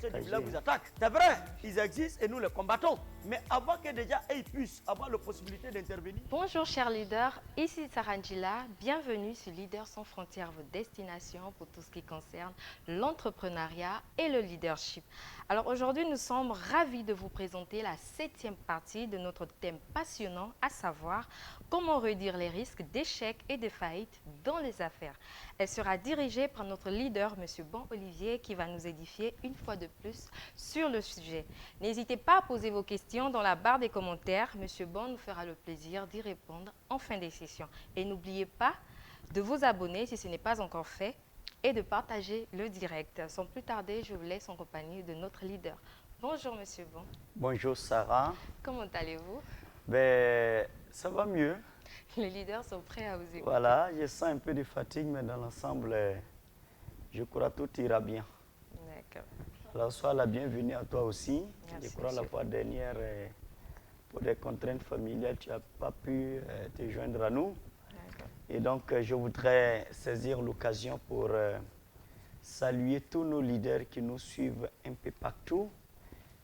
parce que des villages vous attaquent. C'est vrai, ils existent et nous les combattons. Mais avant que déjà ils puissent avoir la possibilité d'intervenir. Bonjour chers leaders, ici Sarah Njila. Bienvenue sur Leaders sans frontières, votre destination pour tout ce qui concerne l'entrepreneuriat et le leadership. Alors aujourd'hui, nous sommes ravis de vous présenter la 7e partie de notre thème passionnant, à savoir comment réduire les risques d'échec et de faillite dans les affaires. Elle sera dirigée par notre leader, M. Bon Olivier, qui va nous édifier une fois de plus sur le sujet. N'hésitez pas à poser vos questions dans la barre des commentaires. M. Bon nous fera le plaisir d'y répondre en fin de session. Et n'oubliez pas de vous abonner si ce n'est pas encore fait et de partager le direct. Sans plus tarder, je vous laisse en compagnie de notre leader. Bonjour M. Bon. Bonjour Sarah. Comment allez-vous? Ben, ça va mieux. Les leaders sont prêts à vous écouter. Voilà, je sens un peu de fatigue, mais dans l'ensemble, je crois que tout ira bien. D'accord. Alors, sois la bienvenue à toi aussi. Merci, je crois la fois dernière, pour des contraintes familiales, tu n'as pas pu te joindre à nous. Et donc, je voudrais saisir l'occasion pour saluer tous nos leaders qui nous suivent un peu partout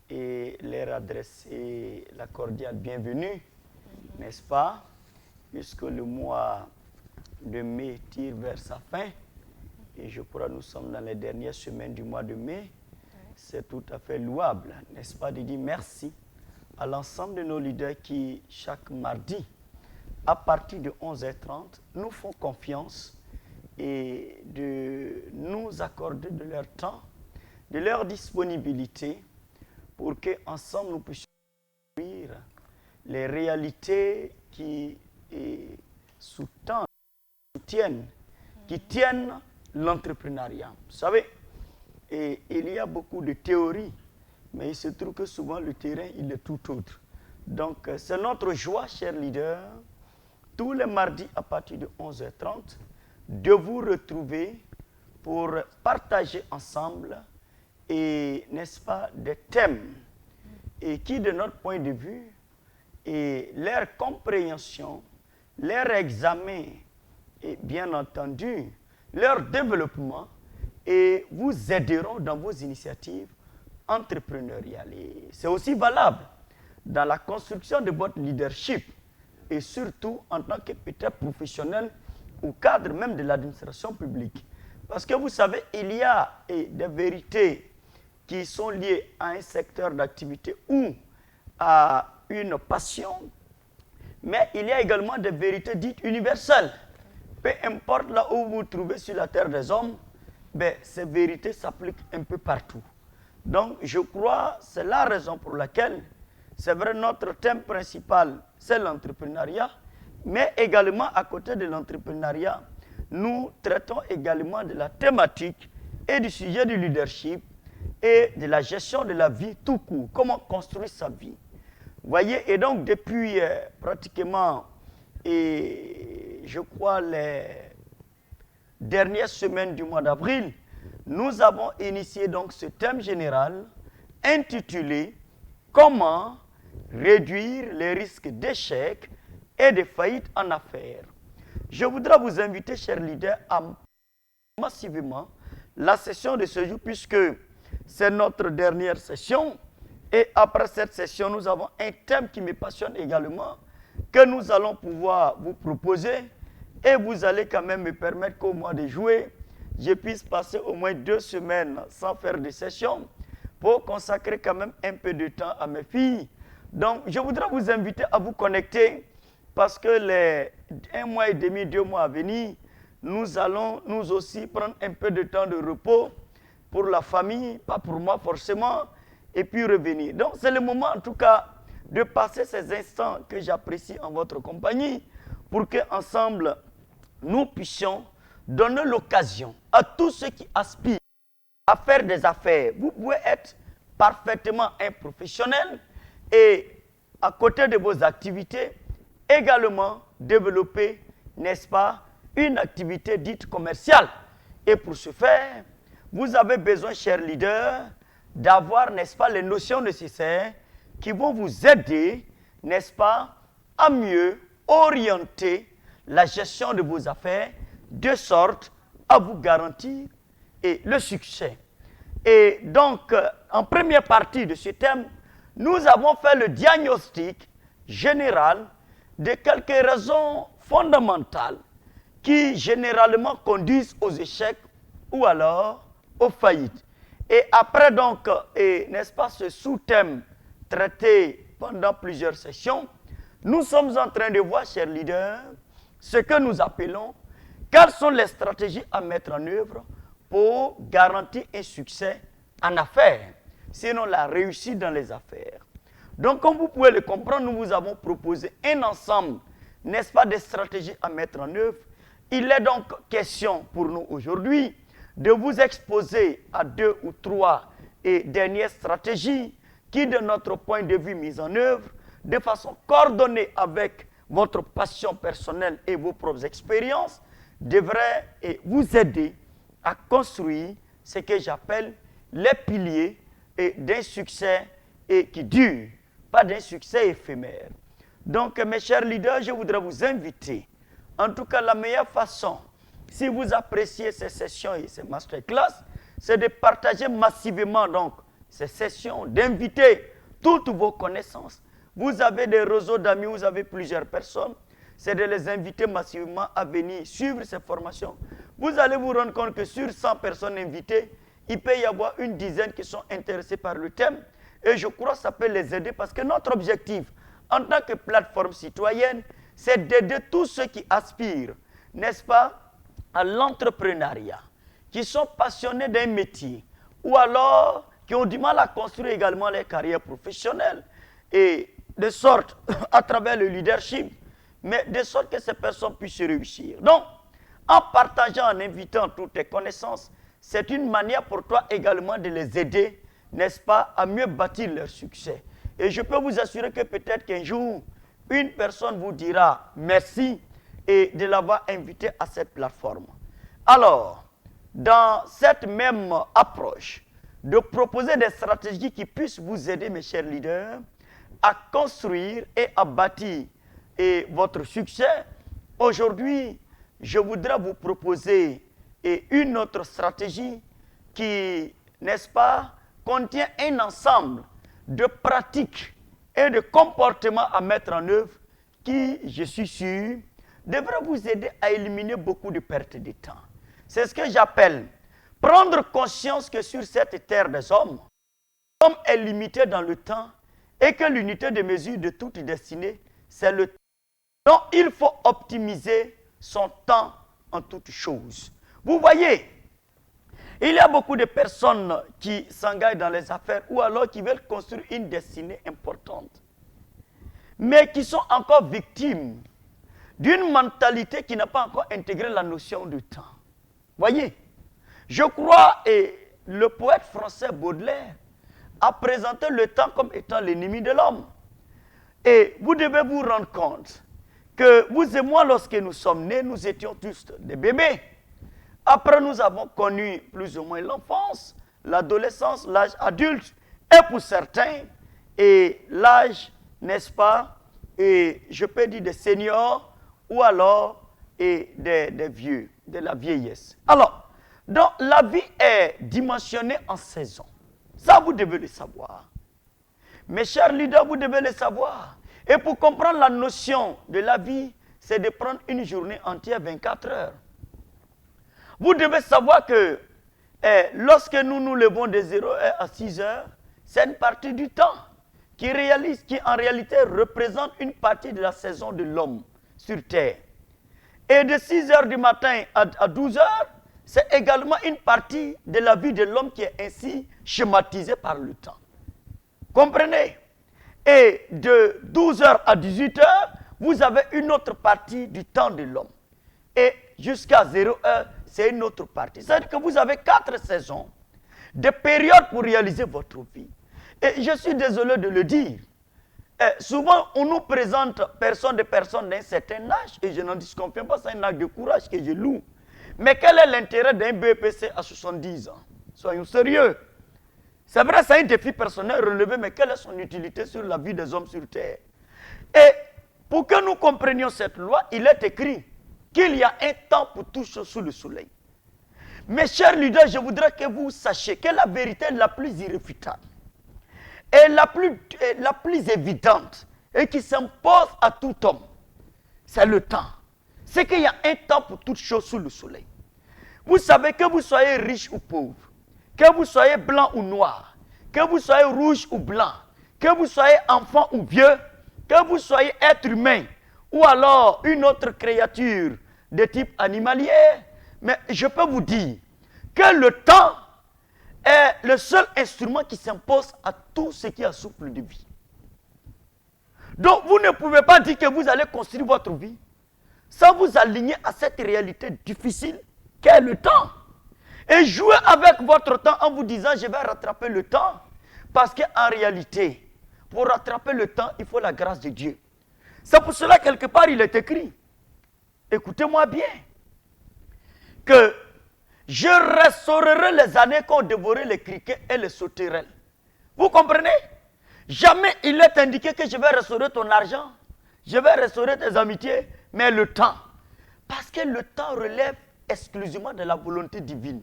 et leur adresser la cordiale bienvenue, n'est-ce pas? Puisque le mois de mai tire vers sa fin, et je crois que nous sommes dans les dernières semaines du mois de mai, c'est tout à fait louable, n'est-ce pas, de dire merci à l'ensemble de nos leaders qui, chaque mardi, à partir de 11h30, nous font confiance et de nous accorder de leur temps, de leur disponibilité, pour qu'ensemble nous puissions découvrir les réalités qui soutiennent, qui tiennent l'entrepreneuriat. Vous savez, et il y a beaucoup de théories, mais il se trouve que souvent le terrain, il est tout autre. Donc, c'est notre joie, chers leaders, tous les mardis à partir de 11h30, de vous retrouver pour partager ensemble, et n'est-ce pas, des thèmes, et qui, de notre point de vue, et leur compréhension, leur examen, et bien entendu, leur développement, et vous aideront dans vos initiatives entrepreneuriales. C'est aussi valable dans la construction de votre leadership, et surtout en tant que peut-être professionnel ou cadre même de l'administration publique. Parce que vous savez, il y a des vérités qui sont liées à un secteur d'activité ou à une passion, mais il y a également des vérités dites universelles. Peu importe là où vous vous trouvez sur la terre des hommes, ben, ces vérités s'appliquent un peu partout. Donc, je crois, c'est la raison pour laquelle, c'est vrai, notre thème principal, c'est l'entrepreneuriat, mais également, à côté de l'entrepreneuriat, nous traitons également de la thématique et du sujet du leadership et de la gestion de la vie tout court, comment construire sa vie. Vous voyez, et donc, depuis pratiquement, et je crois, les dernières semaines du mois d'avril, nous avons initié donc ce thème général intitulé « Comment réduire les risques d'échec et de faillite en affaires ». Je voudrais vous inviter, chers leaders, à massivement la session de ce jour, puisque c'est notre dernière session. Et après cette session, nous avons un thème qui me passionne également, que nous allons pouvoir vous proposer. Et vous allez quand même me permettre qu'au mois de juillet, je puisse passer au moins 2 semaines sans faire de session pour consacrer quand même un peu de temps à mes filles. Donc, je voudrais vous inviter à vous connecter parce que les 1 mois et demi, 2 mois à venir, nous allons nous aussi prendre un peu de temps de repos pour la famille, pas pour moi forcément, et puis revenir. Donc, c'est le moment en tout cas de passer ces instants que j'apprécie en votre compagnie pour qu'ensemble, nous puissions donner l'occasion à tous ceux qui aspirent à faire des affaires. Vous pouvez être parfaitement un professionnel et à côté de vos activités, également développer, n'est-ce pas, une activité dite commerciale. Et pour ce faire, vous avez besoin, chers leaders, d'avoir, n'est-ce pas, les notions nécessaires qui vont vous aider, n'est-ce pas, à mieux orienter la gestion de vos affaires de sorte à vous garantir le succès. Et donc, en première partie de ce thème, nous avons fait le diagnostic général de quelques raisons fondamentales qui généralement conduisent aux échecs ou alors aux faillites. Et après donc, n'est-ce pas, ce sous-thème traité pendant plusieurs sessions, nous sommes en train de voir, chers leaders, ce que nous appelons quelles sont les stratégies à mettre en œuvre pour garantir un succès en affaires, sinon la réussite dans les affaires. Donc, comme vous pouvez le comprendre, nous vous avons proposé un ensemble, n'est-ce pas, de stratégies à mettre en œuvre. Il est donc question pour nous aujourd'hui de vous exposer à 2 ou 3 dernières stratégies qui, de notre point de vue mise en œuvre, de façon coordonnée avec votre passion personnelle et vos propres expériences, devraient vous aider à construire ce que j'appelle les piliers d'un succès qui dure, pas d'un succès éphémère. Donc, mes chers leaders, je voudrais vous inviter, en tout cas la meilleure façon, si vous appréciez ces sessions et ces masterclass, c'est de partager massivement donc ces sessions, d'inviter toutes vos connaissances. Vous avez des réseaux d'amis, vous avez plusieurs personnes, c'est de les inviter massivement à venir suivre ces formations. Vous allez vous rendre compte que sur 100 personnes invitées, il peut y avoir une dizaine qui sont intéressées par le thème. Et je crois que ça peut les aider parce que notre objectif, en tant que plateforme citoyenne, c'est d'aider tous ceux qui aspirent, n'est-ce pas, à l'entrepreneuriat, qui sont passionnés d'un métier, ou alors qui ont du mal à construire également leur carrière professionnelle, et de sorte, à travers le leadership, mais de sorte que ces personnes puissent réussir. Donc, en partageant, en invitant toutes tes connaissances, c'est une manière pour toi également de les aider, n'est-ce pas, à mieux bâtir leur succès. Et je peux vous assurer que peut-être qu'un jour, une personne vous dira merci et de l'avoir invité à cette plateforme. Alors, dans cette même approche, de proposer des stratégies qui puissent vous aider, mes chers leaders, à construire et à bâtir votre succès, aujourd'hui, je voudrais vous proposer une autre stratégie qui, n'est-ce pas, contient un ensemble de pratiques et de comportements à mettre en œuvre qui, je suis sûr, devrait vous aider à éliminer beaucoup de pertes de temps. C'est ce que j'appelle prendre conscience que sur cette terre des hommes, l'homme est limité dans le temps et que l'unité de mesure de toute destinée, c'est le temps. Donc, il faut optimiser son temps en toutes choses. Vous voyez, il y a beaucoup de personnes qui s'engagent dans les affaires ou alors qui veulent construire une destinée importante, mais qui sont encore victimes d'une mentalité qui n'a pas encore intégré la notion du temps. Voyez, je crois, et le poète français Baudelaire a présenté le temps comme étant l'ennemi de l'homme. Et vous devez vous rendre compte que vous et moi, lorsque nous sommes nés, nous étions tous des bébés. Après, nous avons connu plus ou moins l'enfance, l'adolescence, l'âge adulte, et pour certains, et l'âge, n'est-ce pas, et je peux dire des seniors, ou alors des vieux, de la vieillesse. Alors, donc, la vie est dimensionnée en saisons. Ça, vous devez le savoir. Mes chers leaders, vous devez le savoir. Et pour comprendre la notion de la vie, c'est de prendre une journée entière, 24 heures. Vous devez savoir que lorsque nous nous levons de 0 heure à 6 heures, c'est une partie du temps qui en réalité représente une partie de la saison de l'homme sur Terre. Et de 6 heures du matin à 12 heures, c'est également une partie de la vie de l'homme qui est ainsi schématisée par le temps. Comprenez? Et de 12 heures à 18 heures, vous avez une autre partie du temps de l'homme. Et jusqu'à 0 heure, c'est une autre partie. C'est-à-dire que vous avez 4 saisons, des périodes pour réaliser votre vie. Et je suis désolé de le dire. Souvent, on nous présente des personnes d'un certain âge, et je n'en disconviens pas, c'est un acte de courage que je loue. Mais quel est l'intérêt d'un BEPC à 70 ans? Soyons sérieux. C'est vrai, c'est un défi personnel relevé, mais quelle est son utilité sur la vie des hommes sur Terre? Et pour que nous comprenions cette loi, il est écrit qu'il y a un temps pour tout chose sous le soleil. Mes chers leaders, je voudrais que vous sachiez que la vérité la plus irréfutable et la plus évidente et qui s'impose à tout homme, c'est le temps. C'est qu'il y a un temps pour toutes choses sous le soleil. Vous savez que vous soyez riche ou pauvre, que vous soyez blanc ou noir, que vous soyez rouge ou blanc, que vous soyez enfant ou vieux, que vous soyez être humain ou alors une autre créature de type animalier, mais je peux vous dire que le temps est le seul instrument qui s'impose à tout ce qui a souffle de vie. Donc vous ne pouvez pas dire que vous allez construire votre vie sans vous aligner à cette réalité difficile qu'est le temps. Et jouer avec votre temps en vous disant je vais rattraper le temps. Parce qu'en réalité, pour rattraper le temps, il faut la grâce de Dieu. C'est pour cela quelque part il est écrit, écoutez-moi bien, que je restaurerai les années qu'ont dévoré les criquets et les sauterelles. Vous comprenez? Jamais il est indiqué que je vais restaurer ton argent, je vais restaurer tes amitiés, mais le temps. Parce que le temps relève exclusivement de la volonté divine.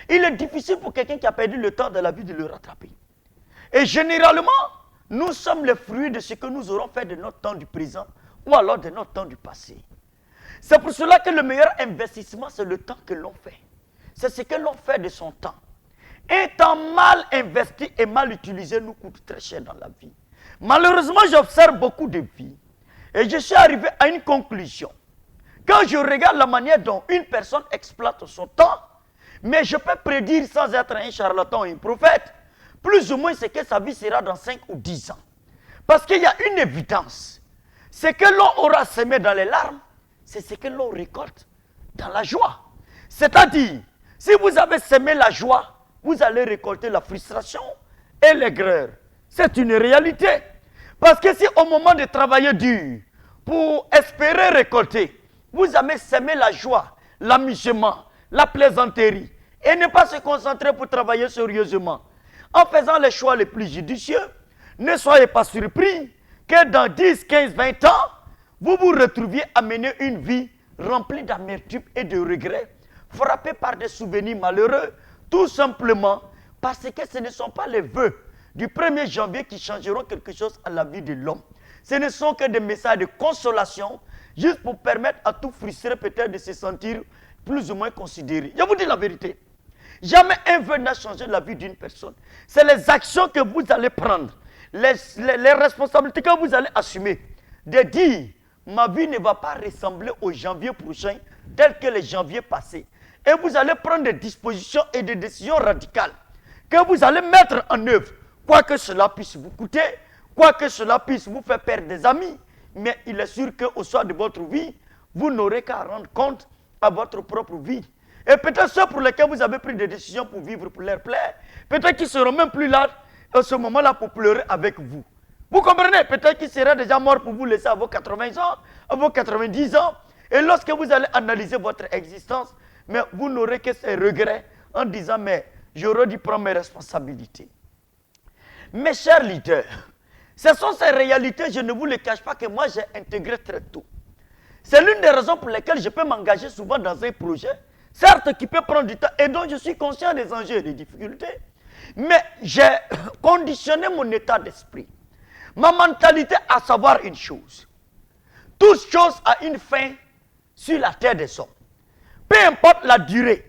Il est difficile pour quelqu'un qui a perdu le temps de la vie de le rattraper. Et généralement, nous sommes les fruits de ce que nous aurons fait de notre temps du présent ou alors de notre temps du passé. C'est pour cela que le meilleur investissement, c'est le temps que l'on fait. C'est ce que l'on fait de son temps. Un temps mal investi et mal utilisé nous coûte très cher dans la vie. Malheureusement, j'observe beaucoup de vies et je suis arrivé à une conclusion. Quand je regarde la manière dont une personne exploite son temps, mais je peux prédire sans être un charlatan ou un prophète, plus ou moins ce que sa vie sera dans 5 ou 10 ans. Parce qu'il y a une évidence. Ce que l'on aura semé dans les larmes, c'est ce que l'on récolte dans la joie. C'est-à-dire, si vous avez semé la joie, vous allez récolter la frustration et l'aigreur. C'est une réalité. Parce que si au moment de travailler dur, pour espérer récolter, vous avez semé la joie, l'amusement, la plaisanterie, et ne pas se concentrer pour travailler sérieusement, en faisant les choix les plus judicieux, ne soyez pas surpris que dans 10, 15, 20 ans, vous vous retrouviez à mener une vie remplie d'amertume et de regrets, frappée par des souvenirs malheureux, tout simplement parce que ce ne sont pas les vœux du 1er janvier qui changeront quelque chose à la vie de l'homme. Ce ne sont que des messages de consolation, juste pour permettre à tout frustré peut-être de se sentir plus ou moins considéré. Je vous dis la vérité. Jamais un vœu n'a changé la vie d'une personne. C'est les actions que vous allez prendre, les responsabilités que vous allez assumer, de dire, ma vie ne va pas ressembler au janvier prochain, tel que le janvier passé. Et vous allez prendre des dispositions et des décisions radicales que vous allez mettre en œuvre, quoi que cela puisse vous coûter, quoi que cela puisse vous faire perdre des amis, mais il est sûr qu'au soir de votre vie, vous n'aurez qu'à rendre compte à votre propre vie. Et peut-être ceux pour lesquels vous avez pris des décisions pour vivre pour leur plaire, peut-être qu'ils ne seront même plus là à ce moment-là pour pleurer avec vous. Vous comprenez? Peut-être qu'ils seraient déjà morts pour vous laisser à vos 80 ans, à vos 90 ans. Et lorsque vous allez analyser votre existence, mais vous n'aurez que ces regrets en disant, mais j'aurais dû prendre mes responsabilités. Mes chers leaders, ce sont ces réalités, je ne vous les cache pas, que moi j'ai intégrées très tôt. C'est l'une des raisons pour lesquelles je peux m'engager souvent dans un projet, certes qui peut prendre du temps et dont je suis conscient des enjeux et des difficultés, mais j'ai conditionné mon état d'esprit, ma mentalité à savoir une chose. Toute chose a une fin sur la terre des hommes. Peu importe la durée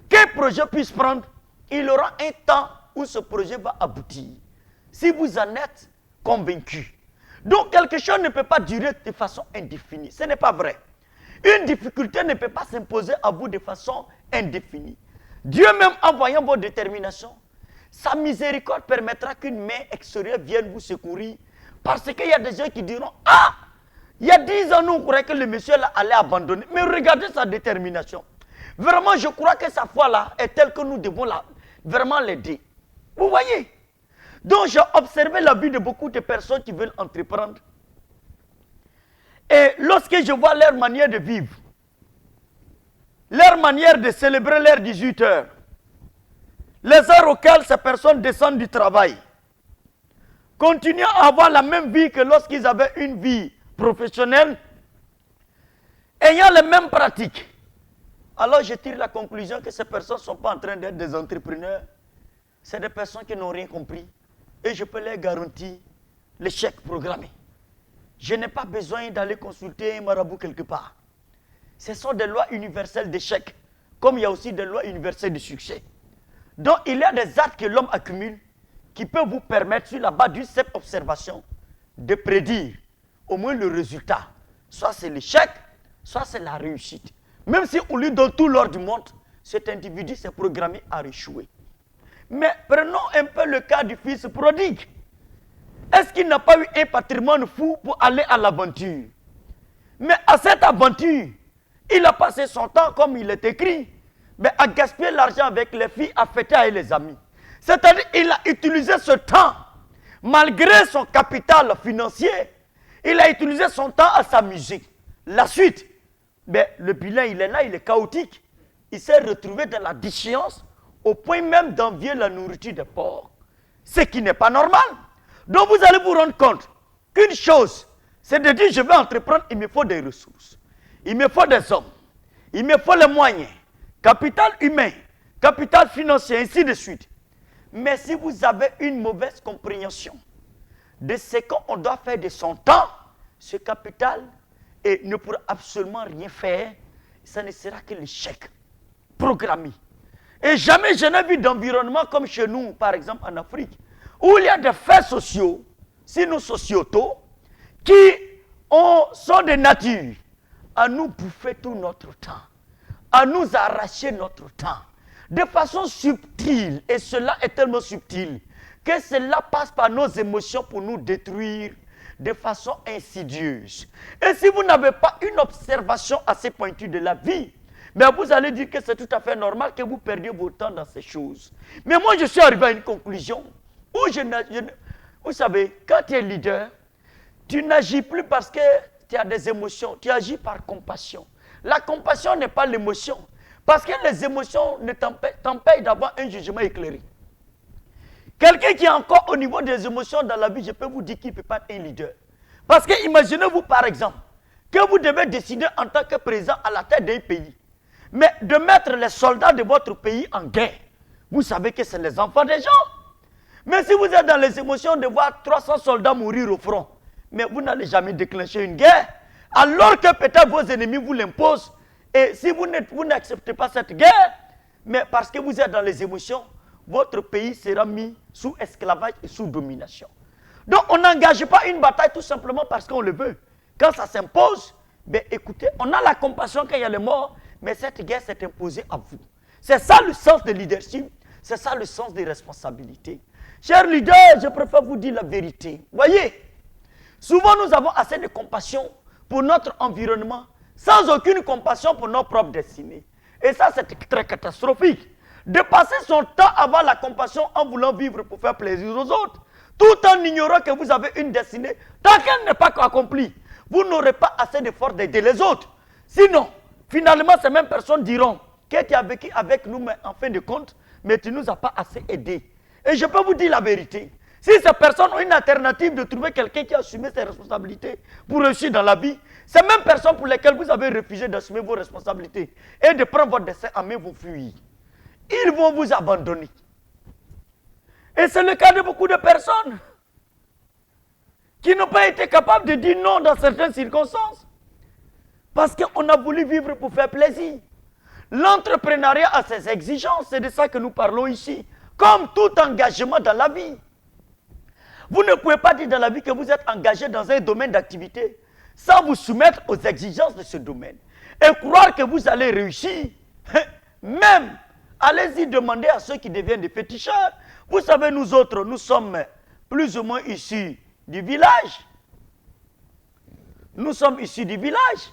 qu'un projet puisse prendre, il aura un temps où ce projet va aboutir. Si vous en êtes convaincu. Donc quelque chose ne peut pas durer de façon indéfinie. Ce n'est pas vrai. Une difficulté ne peut pas s'imposer à vous de façon indéfinie. Dieu même en voyant votre détermination, sa miséricorde permettra qu'une main extérieure vienne vous secourir. Parce qu'il y a des gens qui diront, ah, il y a 10 ans, nous on croyait que le monsieur là allait abandonner. Mais regardez sa détermination. Vraiment, je crois que sa foi là est telle que nous devons vraiment l'aider. Vous voyez? Donc j'ai observé la vie de beaucoup de personnes qui veulent entreprendre. Et lorsque je vois leur manière de vivre, leur manière de célébrer leurs 18 heures, les heures auxquelles ces personnes descendent du travail, continuent à avoir la même vie que lorsqu'ils avaient une vie professionnelle, ayant les mêmes pratiques, Alors je tire la conclusion que ces personnes ne sont pas en train d'être des entrepreneurs. C'est des personnes qui n'ont rien compris. Et je peux leur garantir l'échec programmé. Je n'ai pas besoin d'aller consulter un marabout quelque part. Ce sont des lois universelles d'échec, comme il y a aussi des lois universelles de succès. Donc il y a des actes que l'homme accumule qui peuvent vous permettre, sur la base d'une simple observation, de prédire au moins le résultat. Soit c'est l'échec, soit c'est la réussite. Même si on lui donne tout l'or du monde, cet individu s'est programmé à échouer. Mais prenons un peu le cas du fils prodigue. Est-ce qu'il n'a pas eu un patrimoine fou pour aller à l'aventure? Mais à cette aventure, il a passé son temps, comme il est écrit, mais à gaspiller l'argent avec les filles, à fêter avec les amis. C'est-à-dire qu'il a utilisé ce temps, malgré son capital financier, il a utilisé son temps à s'amuser. La suite, le bilan, il est là, il est chaotique. Il s'est retrouvé dans la déchéance, au point même d'envier la nourriture des porcs. Ce qui n'est pas normal. Donc vous allez vous rendre compte qu'une chose, c'est de dire je vais entreprendre, il me faut des ressources. Il me faut des hommes. Il me faut les moyens. Capital humain, capital financier, ainsi de suite. Mais si vous avez une mauvaise compréhension de ce qu'on doit faire de son temps, ce capital ne pourra absolument rien faire. Ça ne sera que l'échec programmé. Et jamais je n'ai vu d'environnement comme chez nous, par exemple en Afrique, où il y a des faits sociaux, sinon sociétaux, qui sont de nature à nous bouffer tout notre temps, à nous arracher notre temps, de façon subtile. Et cela est tellement subtil que cela passe par nos émotions pour nous détruire de façon insidieuse. Et si vous n'avez pas une observation assez pointue de la vie, mais vous allez dire que c'est tout à fait normal que vous perdiez votre temps dans ces choses. Mais moi, je suis arrivé à une conclusion où vous savez, quand tu es leader, tu n'agis plus parce que tu as des émotions, tu agis par compassion. La compassion n'est pas l'émotion, parce que les émotions ne t'empêchent d'avoir un jugement éclairé. Quelqu'un qui est encore au niveau des émotions dans la vie, je peux vous dire qu'il ne peut pas être un leader. Parce que imaginez-vous par exemple, que vous devez décider en tant que président à la tête d'un pays, mais de mettre les soldats de votre pays en guerre. Vous savez que c'est les enfants des gens. Mais si vous êtes dans les émotions de voir 300 soldats mourir au front, mais vous n'allez jamais déclencher une guerre, alors que peut-être vos ennemis vous l'imposent. Et si vous n'acceptez pas cette guerre, mais parce que vous êtes dans les émotions, votre pays sera mis sous esclavage et sous domination. Donc on n'engage pas une bataille tout simplement parce qu'on le veut. Quand ça s'impose, écoutez, on a la compassion quand il y a les morts, mais cette guerre s'est imposée à vous. C'est ça le sens de leadership, c'est ça le sens des responsabilités. Chers leaders, je préfère vous dire la vérité. Voyez, souvent nous avons assez de compassion pour notre environnement, sans aucune compassion pour nos propres destinées. Et ça, c'est très catastrophique. De passer son temps à avoir la compassion en voulant vivre pour faire plaisir aux autres, tout en ignorant que vous avez une destinée, tant qu'elle n'est pas accomplie, vous n'aurez pas assez de force d'aider les autres. Sinon, finalement, ces mêmes personnes diront que tu as vécu avec nous, mais en fin de compte, mais tu ne nous as pas assez aidés. Et je peux vous dire la vérité. Si ces personnes ont une alternative de trouver quelqu'un qui a assumé ses responsabilités pour réussir dans la vie, ces mêmes personnes pour lesquelles vous avez refusé d'assumer vos responsabilités et de prendre votre destin en main vont fuir. Ils vont vous abandonner. Et c'est le cas de beaucoup de personnes qui n'ont pas été capables de dire non dans certaines circonstances. Parce qu'on a voulu vivre pour faire plaisir. L'entrepreneuriat a ses exigences, c'est de ça que nous parlons ici. Comme tout engagement dans la vie. Vous ne pouvez pas dire dans la vie que vous êtes engagé dans un domaine d'activité sans vous soumettre aux exigences de ce domaine. Et croire que vous allez réussir, même, allez-y demander à ceux qui deviennent des féticheurs. Vous savez, nous autres, nous sommes plus ou moins issus du village. Nous sommes issus du village.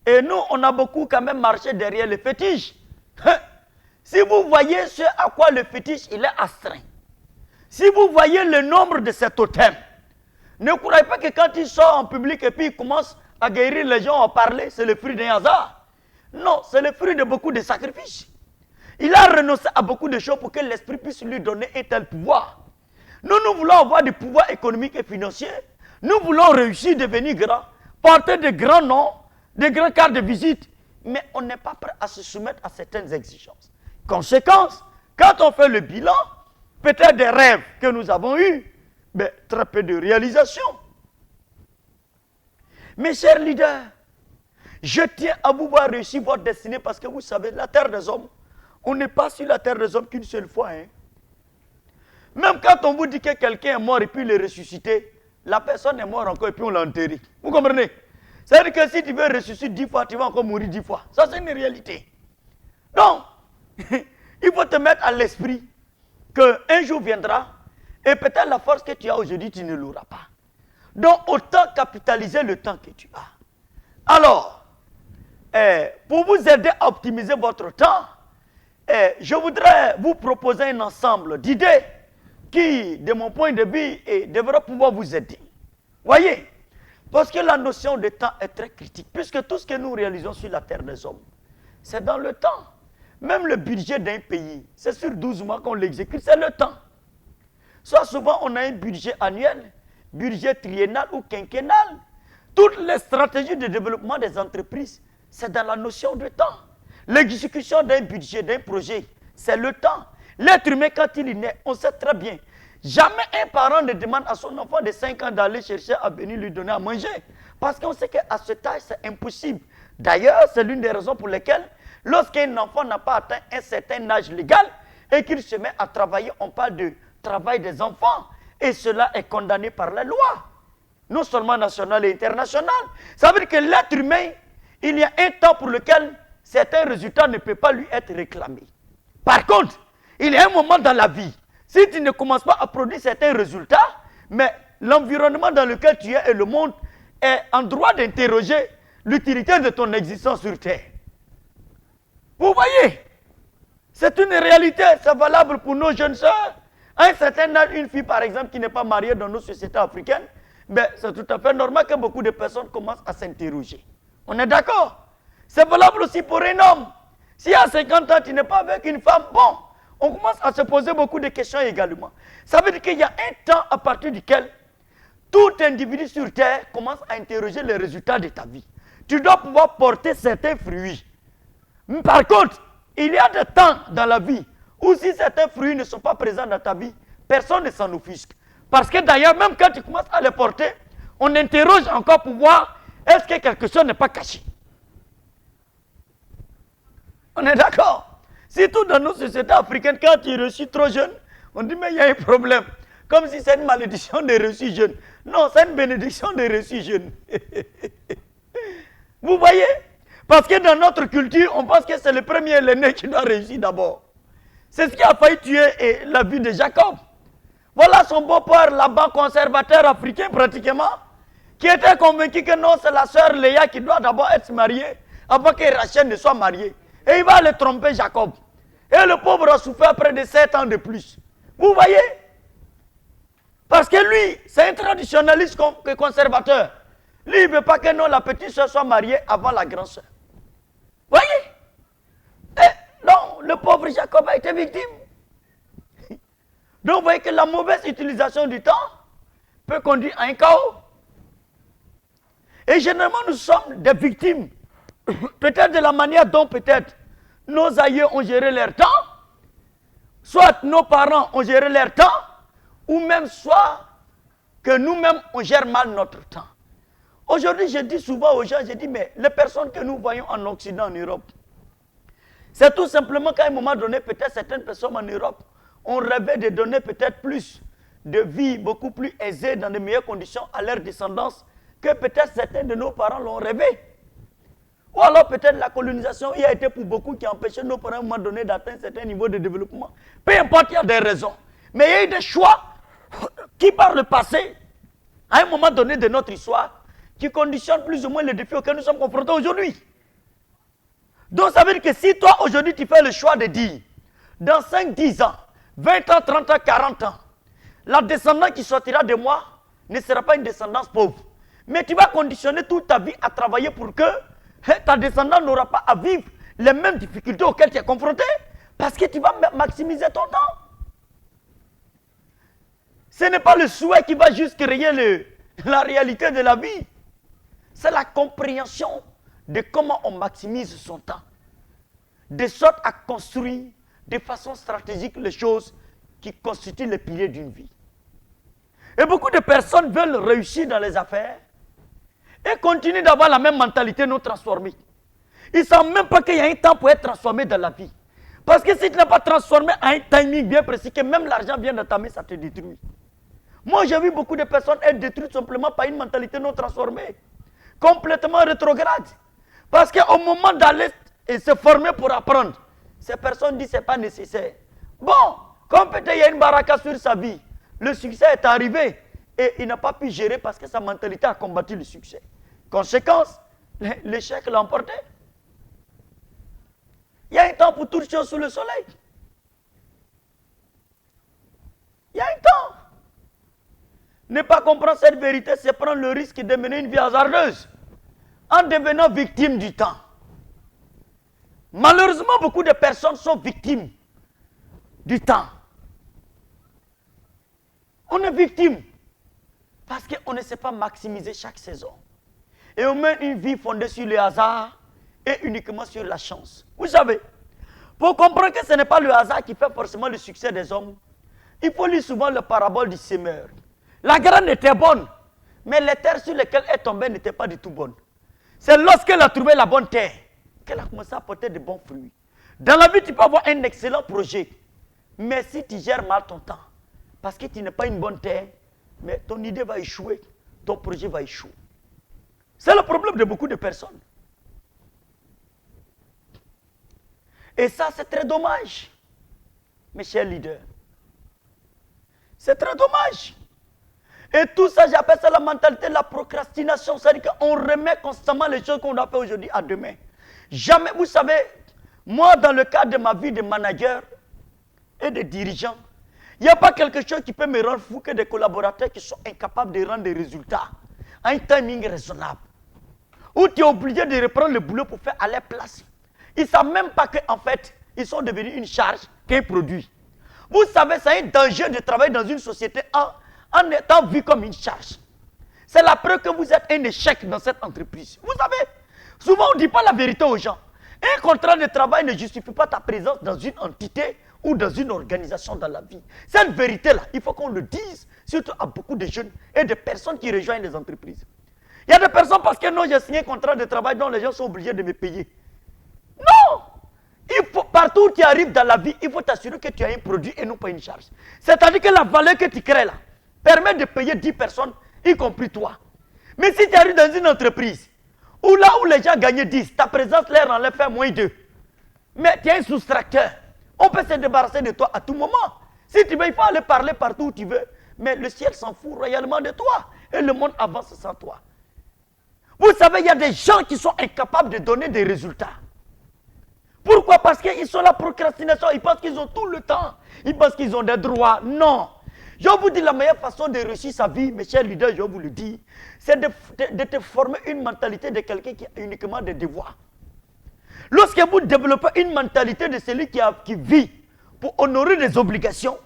Et nous, on a beaucoup quand même marché derrière les fétiches. Si vous voyez ce à quoi le fétiche il est astreint, si vous voyez le nombre de ces totems, ne croyez pas que quand il sort en public et puis il commence à guérir les gens, à parler, c'est le fruit d'un hasard. Non, c'est le fruit de beaucoup de sacrifices. Il a renoncé à beaucoup de choses pour que l'esprit puisse lui donner un tel pouvoir. Nous voulons avoir du pouvoir économique et financier. Nous voulons réussir, devenir grands, porter de grands noms, de grands cartes de visite. mais on n'est pas prêt à se soumettre à certaines exigences. Conséquence, quand on fait le bilan, peut-être des rêves que nous avons eus, mais très peu de réalisations. Mes chers leaders, je tiens à vous voir réussir votre destinée parce que vous savez, la terre des hommes, on n'est pas sur la terre des hommes qu'une seule fois. Hein. Même quand on vous dit que quelqu'un est mort et puis il est ressuscité, la personne est morte encore et puis on l'a enterré. Vous comprenez? C'est-à-dire que si tu veux ressusciter 10 fois, tu vas encore mourir 10 fois. Ça, c'est une réalité. Donc, il faut te mettre à l'esprit qu'un jour viendra et peut-être la force que tu as aujourd'hui, tu ne l'auras pas. Donc, autant capitaliser le temps que tu as. Alors, pour vous aider à optimiser votre temps, je voudrais vous proposer un ensemble d'idées qui, de mon point de vue, devrait pouvoir vous aider. Voyez, parce que la notion de temps est très critique, puisque tout ce que nous réalisons sur la terre des hommes, c'est dans le temps. Même le budget d'un pays, c'est sur 12 mois qu'on l'exécute, c'est le temps. Soit souvent, on a un budget annuel, budget triennal ou quinquennal. Toutes les stratégies de développement des entreprises, c'est dans la notion de temps. L'exécution d'un budget, d'un projet, c'est le temps. L'être humain, quand il est né, on sait très bien. Jamais un parent ne demande à son enfant de 5 ans d'aller chercher à venir lui donner à manger. Parce qu'on sait qu'à cet âge, c'est impossible. D'ailleurs, c'est l'une des raisons pour lesquelles, lorsqu'un enfant n'a pas atteint un certain âge légal et qu'il se met à travailler, on parle de travail des enfants. Et cela est condamné par la loi, non seulement nationale et internationale. Ça veut dire que l'être humain, il y a un temps pour lequel certains résultats ne peuvent pas lui être réclamés. Par contre, il y a un moment dans la vie, si tu ne commences pas à produire certains résultats, mais l'environnement dans lequel tu es et le monde est en droit d'interroger l'utilité de ton existence sur Terre. Vous voyez, c'est une réalité, c'est valable pour nos jeunes sœurs. À un certain âge, une fille par exemple qui n'est pas mariée dans nos sociétés africaines, ben, c'est tout à fait normal que beaucoup de personnes commencent à s'interroger. On est d'accord? C'est valable aussi pour un homme. Si à 50 ans, tu n'es pas avec une femme, bon, on commence à se poser beaucoup de questions également. Ça veut dire qu'il y a un temps à partir duquel tout individu sur Terre commence à interroger les résultats de ta vie. Tu dois pouvoir porter certains fruits. Par contre, il y a des temps dans la vie où si certains fruits ne sont pas présents dans ta vie, personne ne s'en offusque. Parce que d'ailleurs, même quand tu commences à les porter, on interroge encore pour voir est-ce que quelque chose n'est pas caché. On est d'accord? Surtout dans nos sociétés africaines, quand tu es reçu trop jeune, on dit mais il y a un problème. Comme si c'est une malédiction de reçu jeune. Non, c'est une bénédiction de reçu jeune. Vous voyez? Parce que dans notre culture, on pense que c'est le premier l'aîné qui doit réussir d'abord. C'est ce qui a failli tuer la vie de Jacob. Voilà son beau-père, là-bas, conservateur africain pratiquement, qui était convaincu que non, c'est la sœur Léa qui doit d'abord être mariée avant que Rachel ne soit mariée. Et il va aller tromper Jacob. Et le pauvre a souffert près de 7 ans de plus. Vous voyez? Parce que lui, c'est un traditionnaliste conservateur. Lui, il ne veut pas que non, la petite soeur soit mariée avant la grande soeur. Voyez? Et non, le pauvre Jacob a été victime. Donc, vous voyez que la mauvaise utilisation du temps peut conduire à un chaos. Et généralement, nous sommes des victimes. Peut-être de la manière dont peut-être nos aïeux ont géré leur temps, soit nos parents ont géré leur temps, ou même soit que nous-mêmes on gère mal notre temps. Aujourd'hui, je dis souvent aux gens, je dis, mais les personnes que nous voyons en Occident, en Europe, c'est tout simplement qu'à un moment donné, peut-être certaines personnes en Europe ont rêvé de donner peut-être plus de vie, beaucoup plus aisée, dans de meilleures conditions à leur descendance, que peut-être certains de nos parents l'ont rêvé. Ou alors peut-être la colonisation y a été pour beaucoup qui a empêché nos parents à un moment donné d'atteindre un certain niveau de développement. Peu importe, il y a des raisons. Mais il y a eu des choix qui par le passé, à un moment donné de notre histoire, qui conditionnent plus ou moins les défis auxquels nous sommes confrontés aujourd'hui. Donc ça veut dire que si toi aujourd'hui tu fais le choix de dire, dans 5, 10 ans, 20 ans, 30 ans, 40 ans, la descendance qui sortira de moi ne sera pas une descendance pauvre. Mais tu vas conditionner toute ta vie à travailler pour que ta descendance n'aura pas à vivre les mêmes difficultés auxquelles tu es confronté, parce que tu vas maximiser ton temps. Ce n'est pas le souhait qui va juste créer la réalité de la vie. C'est la compréhension de comment on maximise son temps, de sorte à construire de façon stratégique les choses qui constituent les piliers d'une vie. Et beaucoup de personnes veulent réussir dans les affaires et continuent d'avoir la même mentalité non transformée. Ils ne savent même pas qu'il y a un temps pour être transformé dans la vie. Parce que si tu n'es pas transformé à un timing bien précis, que même l'argent vient de ta main, ça te détruit. Moi, j'ai vu beaucoup de personnes être détruites simplement par une mentalité non transformée, complètement rétrograde. Parce qu'au moment d'aller se former pour apprendre, ces personnes disent que ce n'est pas nécessaire. Bon, comme peut-être il y a une baraka sur sa vie, le succès est arrivé et il n'a pas pu gérer parce que sa mentalité a combattu le succès. Conséquence, l'échec l'a emporté. Il y a un temps pour toutes choses sous le soleil. Il y a un temps. Ne pas comprendre cette vérité, c'est prendre le risque de mener une vie hasardeuse en devenant victime du temps. Malheureusement, beaucoup de personnes sont victimes du temps. On est victime parce qu'on ne sait pas maximiser chaque saison. Et on mène une vie fondée sur le hasard et uniquement sur la chance. Vous savez, pour comprendre que ce n'est pas le hasard qui fait forcément le succès des hommes, il faut lire souvent le parabole du semeur. La graine était bonne, mais les terres sur lesquelles elle tombait n'étaient pas du tout bonnes. C'est lorsqu'elle a trouvé la bonne terre qu'elle a commencé à porter de bons fruits. Dans la vie, tu peux avoir un excellent projet, mais si tu gères mal ton temps, parce que tu n'es pas une bonne terre, mais ton idée va échouer, ton projet va échouer. C'est le problème de beaucoup de personnes. Et ça, c'est très dommage, mes chers leaders. C'est très dommage. Et tout ça, j'appelle ça la mentalité de la procrastination. C'est-à-dire qu'on remet constamment les choses qu'on a fait aujourd'hui à demain. Jamais, vous savez, moi, dans le cadre de ma vie de manager et de dirigeant, il n'y a pas quelque chose qui peut me rendre fou que des collaborateurs qui sont incapables de rendre des résultats à un timing raisonnable. Où tu es obligé de reprendre le boulot pour faire à leur place. Ils ne savent même pas qu'en fait, ils sont devenus une charge qu'un produit. Vous savez, c'est un danger de travailler dans une société en étant vu comme une charge. C'est la preuve que vous êtes un échec dans cette entreprise. Vous savez, souvent on ne dit pas la vérité aux gens. Un contrat de travail ne justifie pas ta présence dans une entité ou dans une organisation dans la vie. Cette vérité-là, il faut qu'on le dise, surtout à beaucoup de jeunes et de personnes qui rejoignent les entreprises. Il y a des personnes parce que non, j'ai signé un contrat de travail dont les gens sont obligés de me payer. Non! Il faut, partout où tu arrives dans la vie, il faut t'assurer que tu as un produit et non pas une charge. C'est-à-dire que la valeur que tu crées là permet de payer 10 personnes, y compris toi. Mais si tu arrives dans une entreprise où là où les gens gagnent 10, ta présence leur enlève fait moins 2. Mais tu es un soustracteur. On peut se débarrasser de toi à tout moment. Si tu veux, il faut aller parler partout où tu veux. Mais le ciel s'en fout royalement de toi. Et le monde avance sans toi. Vous savez, il y a des gens qui sont incapables de donner des résultats. Pourquoi? Parce qu'ils sont la procrastination. Ils pensent qu'ils ont tout le temps. Ils pensent qu'ils ont des droits. Non. Je vous dis, la meilleure façon de réussir sa vie, mes chers leaders, je vous le dis, c'est de te former une mentalité de quelqu'un qui a uniquement des devoirs. Lorsque vous développez une mentalité de celui qui vit pour honorer des obligations,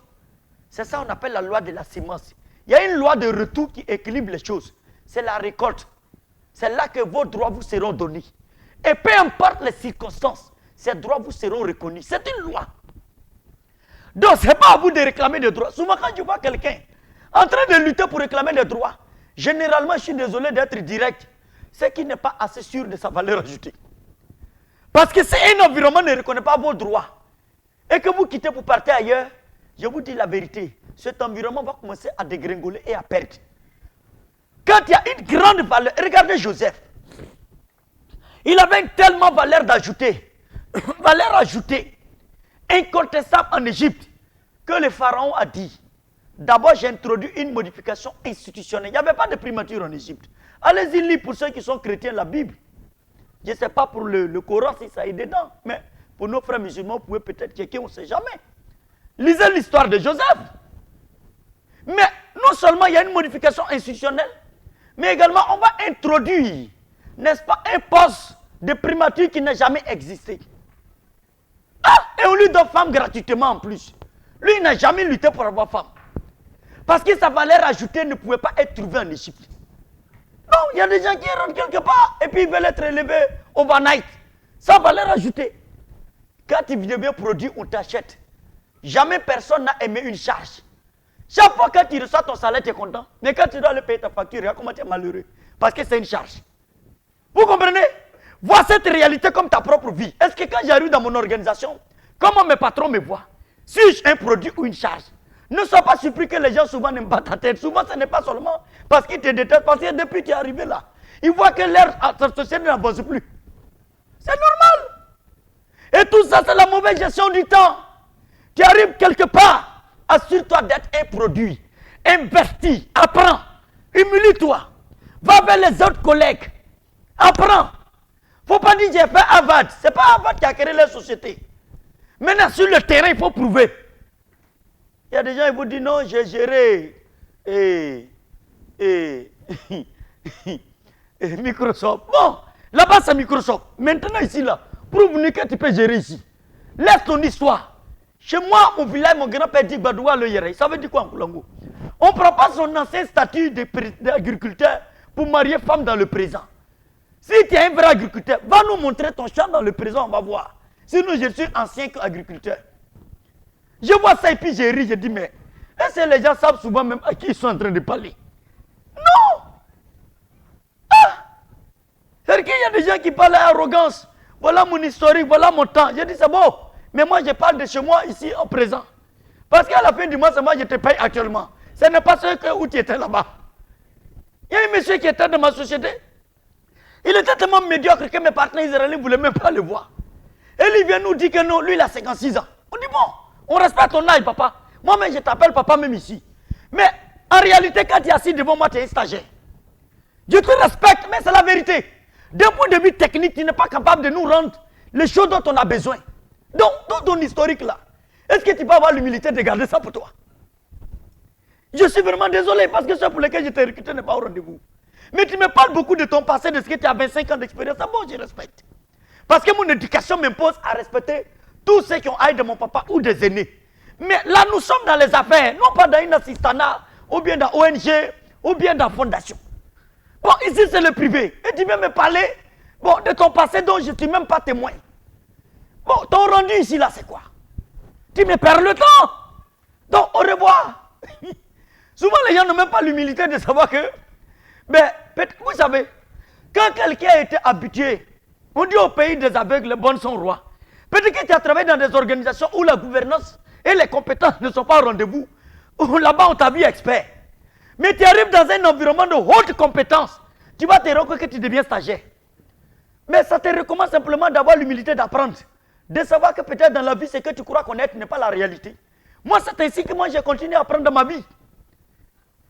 c'est ça qu'on appelle la loi de la sémence. Il y a une loi de retour qui équilibre les choses. C'est la récolte. C'est là que vos droits vous seront donnés. Et peu importe les circonstances, ces droits vous seront reconnus. C'est une loi. Donc, ce n'est pas à vous de réclamer des droits. Souvent, quand je vois quelqu'un en train de lutter pour réclamer des droits, généralement, je suis désolé d'être direct, c'est qu'il n'est pas assez sûr de sa valeur ajoutée. Parce que si un environnement ne reconnaît pas vos droits et que vous quittez pour partir ailleurs, je vous dis la vérité, cet environnement va commencer à dégringoler et à perdre. Quand il y a une grande valeur, regardez Joseph, il avait une tellement valeur ajoutée, incontestable en Égypte, que le pharaon a dit, d'abord j'ai introduit une modification institutionnelle. Il n'y avait pas de primature en Égypte. Allez-y lire pour ceux qui sont chrétiens la Bible. Je ne sais pas pour le Coran si ça est dedans, mais pour nos frères musulmans, vous pouvez peut-être checker, on ne sait jamais. Lisez l'histoire de Joseph. Mais non seulement il y a une modification institutionnelle, mais également on va introduire, n'est-ce pas, un poste de primature qui n'a jamais existé. Ah, et on lui donne femme gratuitement en plus. Lui, il n'a jamais lutté pour avoir femme. Parce que sa valeur ajoutée ne pouvait pas être trouvée en Égypte. Non, il y a des gens qui rentrent quelque part et puis ils veulent être élevés overnight, sans valeur ajoutée. Quand tu deviens produit, on t'achète. Jamais personne n'a aimé une charge. Chaque fois que tu reçois ton salaire, tu es content. Mais quand tu dois aller payer ta facture, regarde comment tu es malheureux. Parce que c'est une charge. Vous comprenez? Vois cette réalité comme ta propre vie. Est-ce que quand j'arrive dans mon organisation, comment mes patrons me voient? Suis-je un produit ou une charge? Ne sois pas surpris que les gens souvent n'aiment pas ta tête. Souvent, ce n'est pas seulement parce qu'ils te détestent, parce que depuis que tu es arrivé là, ils voient que leur société n'avance plus. C'est normal. Et tout ça, c'est la mauvaise gestion du temps. Tu arrives quelque part, assure-toi d'être un produit. Investis, apprends, humilie-toi. Va vers les autres collègues. Apprends. Faut pas dire j'ai fait Harvard. Ce n'est pas Harvard qui a créé la société. Maintenant, sur le terrain, il faut prouver. Il y a des gens qui vous disent non, j'ai géré Microsoft. Bon, là-bas c'est Microsoft. Maintenant ici, là, prouve-nous que tu peux gérer ici. Laisse ton histoire. Chez moi, mon village, mon grand-père dit Badoua le Yere. Ça veut dire quoi en Koulango? On ne prend pas son ancien statut d'agriculteur pour marier femme dans le présent. Si tu es un vrai agriculteur, va nous montrer ton champ dans le présent, on va voir. Sinon, je suis ancien agriculteur. Je vois ça et puis j'ai ri, je dis, mais est-ce que les gens savent souvent même à qui ils sont en train de parler? Non! Ah! C'est-à-dire qu'il y a des gens qui parlent à arrogance. Voilà mon historique, voilà mon temps. Je dis, c'est bon, mais moi je parle de chez moi ici au présent. Parce qu'à la fin du mois, c'est moi je te paye actuellement. Ce n'est pas ce où tu étais là-bas. Il y a un monsieur qui était dans ma société. Il était tellement médiocre que mes partenaires israéliens ne voulaient même pas le voir. Et lui vient nous dire que non, lui il a 56 ans. On dit bon, on respecte ton âge papa. Moi-même je t'appelle papa même ici. Mais en réalité quand tu es assis devant moi, tu es un stagiaire. Je te respecte, mais c'est la vérité. D'un point de vue technique, tu n'es pas capable de nous rendre les choses dont on a besoin. Donc, tout ton historique là, est-ce que tu peux avoir l'humilité de garder ça pour toi? Je suis vraiment désolé parce que ce pour lequel je t'ai recruté n'est pas au rendez-vous. Mais tu me parles beaucoup de ton passé, de ce que tu as 25 ans d'expérience. C'est bon, je respecte. Parce que mon éducation m'impose à respecter tous ceux qui ont aidé mon papa ou des aînés. Mais là, nous sommes dans les affaires, non pas dans une assistanat, ou bien dans ONG, ou bien dans fondation. Bon, ici, c'est le privé. Et tu viens me parler bon, de ton passé dont je ne suis même pas témoin. Bon, ton rendu ici, là, c'est quoi? Tu me perds le temps. Donc, au revoir. Souvent, les gens n'ont même pas l'humilité de savoir que, ben, vous savez, quand quelqu'un a été habitué, on dit au pays des aveugles, les bonnes sont rois. Peut-être que tu as travaillé dans des organisations où la gouvernance et les compétences ne sont pas au rendez-vous. Là-bas, on t'a vu expert. Mais tu arrives dans un environnement de haute compétence. Tu vas te rendre compte que tu deviens stagiaire. Mais ça te recommande simplement d'avoir l'humilité d'apprendre. De savoir que peut-être dans la vie, ce que tu crois connaître n'est pas la réalité. Moi, c'est ainsi que moi, j'ai continué à apprendre dans ma vie.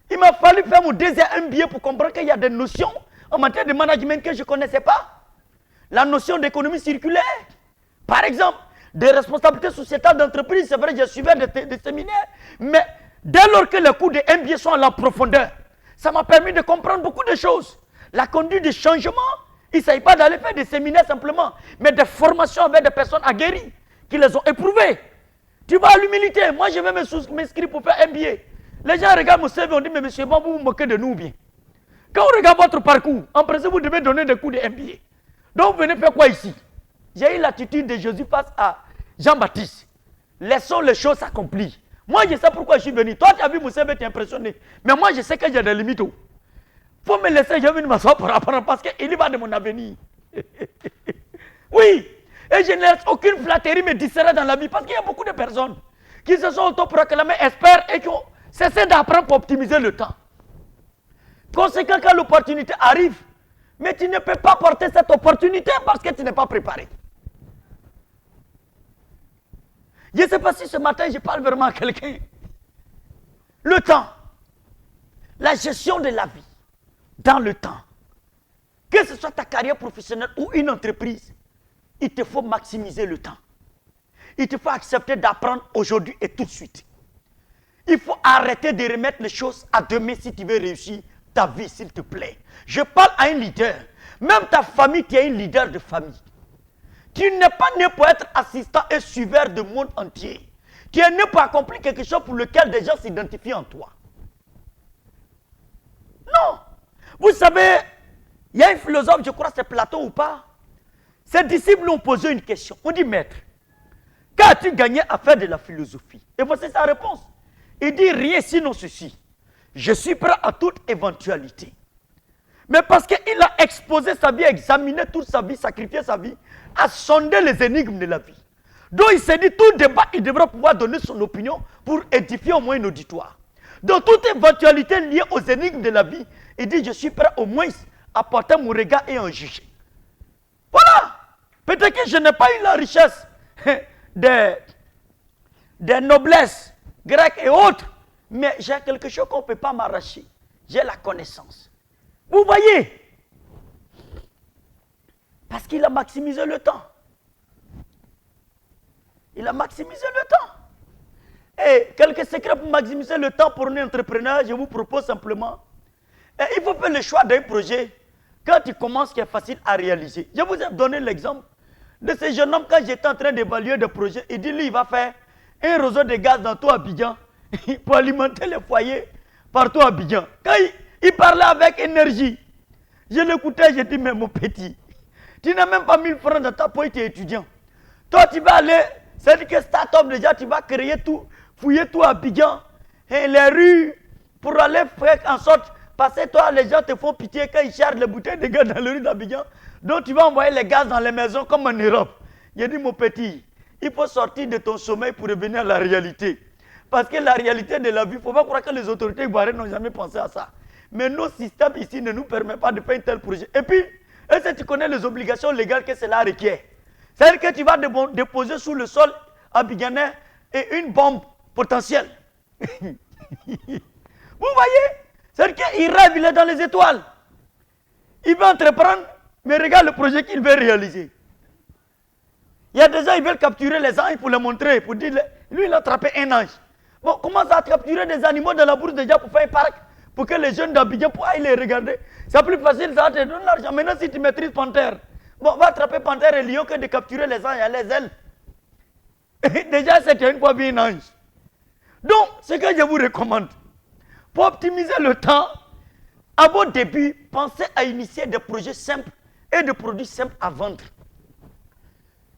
Il m'a fallu faire mon deuxième MBA pour comprendre qu'il y a des notions en matière de management que je ne connaissais pas. La notion d'économie circulaire. Par exemple, des responsabilités sociétales d'entreprise. C'est vrai, j'ai suivi des séminaires. Mais dès lors que les cours de MBA sont à la profondeur, ça m'a permis de comprendre beaucoup de choses. La conduite du changement, il ne s'agit pas d'aller faire des séminaires simplement, mais des formations avec des personnes aguerries qui les ont éprouvées. Tu vas à l'humilité. Moi, je vais m'inscrire pour faire MBA. Les gens regardent mon CV et on dit, mais monsieur, bon, vous vous moquez de nous ou bien? Quand on regarde votre parcours, en principe, vous devez donner des cours de MBA. Donc, vous venez faire quoi ici? J'ai eu l'attitude de Jésus face à Jean-Baptiste. Laissons les choses s'accomplir. Moi, je sais pourquoi je suis venu. Toi, tu as vu mon CV, tu es impressionné. Mais moi, je sais que j'ai des limites. Il faut me laisser, je viens m'asseoir pour apprendre parce qu'il y va de mon avenir. Oui. Et je ne laisse aucune flatterie me distraire dans la vie parce qu'il y a beaucoup de personnes qui se sont autoproclamées experts et qui ont cessé d'apprendre pour optimiser le temps. Conséquent, quand l'opportunité arrive, mais tu ne peux pas porter cette opportunité parce que tu n'es pas préparé. Je ne sais pas si ce matin je parle vraiment à quelqu'un. Le temps, la gestion de la vie, dans le temps, que ce soit ta carrière professionnelle ou une entreprise, il te faut maximiser le temps. Il te faut accepter d'apprendre aujourd'hui et tout de suite. Il faut arrêter de remettre les choses à demain si tu veux réussir ta vie, s'il te plaît. Je parle à un leader. Même ta famille, tu es un leader de famille. Tu n'es pas né pour être assistant et suiveur du monde entier. Tu es né pour accomplir quelque chose pour lequel des gens s'identifient en toi. Non. Vous savez, il y a un philosophe, je crois que c'est Platon ou pas, Ses disciples lui ont posé une question. On dit, maître, qu'as-tu gagné à faire de la philosophie? Et voici sa réponse. Il dit, rien sinon ceci. Je suis prêt à toute éventualité. Mais parce qu'il a exposé sa vie, examiné toute sa vie, sacrifié sa vie, à sonder les énigmes de la vie. Donc il s'est dit, tout débat, il devra pouvoir donner son opinion pour édifier au moins une auditoire. Dans toute éventualité liée aux énigmes de la vie, il dit, je suis prêt au moins à porter mon regard et en juger. Voilà. Peut-être que je n'ai pas eu la richesse des noblesses grecques et autres, mais j'ai quelque chose qu'on ne peut pas m'arracher. J'ai la connaissance. Vous voyez? Parce qu'il a maximisé le temps. Il a maximisé le temps. Et quelques secrets pour maximiser le temps pour un entrepreneur, je vous propose simplement. Et il faut faire le choix d'un projet quand il commence qui est facile à réaliser. Je vous ai donné l'exemple de ce jeune homme quand j'étais en train d'évaluer des projets. Il dit, lui, il va faire un réseau de gaz dans tout Abidjan pour alimenter les foyers partout à Abidjan. Quand il parlait avec énergie, je l'écoutais, j'ai dit, mais mon petit, tu n'as même pas 1000 francs dans ta poche, tu es étudiant. Toi, tu vas aller, c'est-à-dire que start-up déjà, tu vas créer tout, fouiller tout à Abidjan, et les rues, pour aller faire en sorte, parce que toi, les gens te font pitié quand ils cherchent les bouteilles de gaz dans les rues d'Abidjan. Donc, tu vas envoyer les gaz dans les maisons comme en Europe. J'ai dit, mon petit, il faut sortir de ton sommeil pour revenir à la réalité. Parce que la réalité de la vie, il ne faut pas croire que les autorités ivoiriennes n'ont jamais pensé à ça. Mais nos systèmes ici ne nous permettent pas de faire un tel projet. Et puis, est-ce que tu connais les obligations légales que cela requiert? C'est-à-dire que tu vas déposer sous le sol abidjanais et une bombe potentielle. Vous voyez? C'est-à-dire qu'il rêve, il est dans les étoiles. Il veut entreprendre, mais regarde le projet qu'il veut réaliser. Il y a des gens qui veulent capturer les anges pour les montrer, pour dire, lui il a attrapé un ange. Bon, comment ça capturer des animaux dans la bourse déjà pour faire un parc, pour que les jeunes d'Abidjan puissent les regarder? C'est plus facile, ça te donne l'argent. Maintenant, si tu maîtrises panthère, bon, va attraper panthère et lion que de capturer les anges à les ailes. Déjà, c'était une fois bien un ange. Donc, ce que je vous recommande, pour optimiser le temps, à vos débuts, pensez à initier des projets simples et des produits simples à vendre.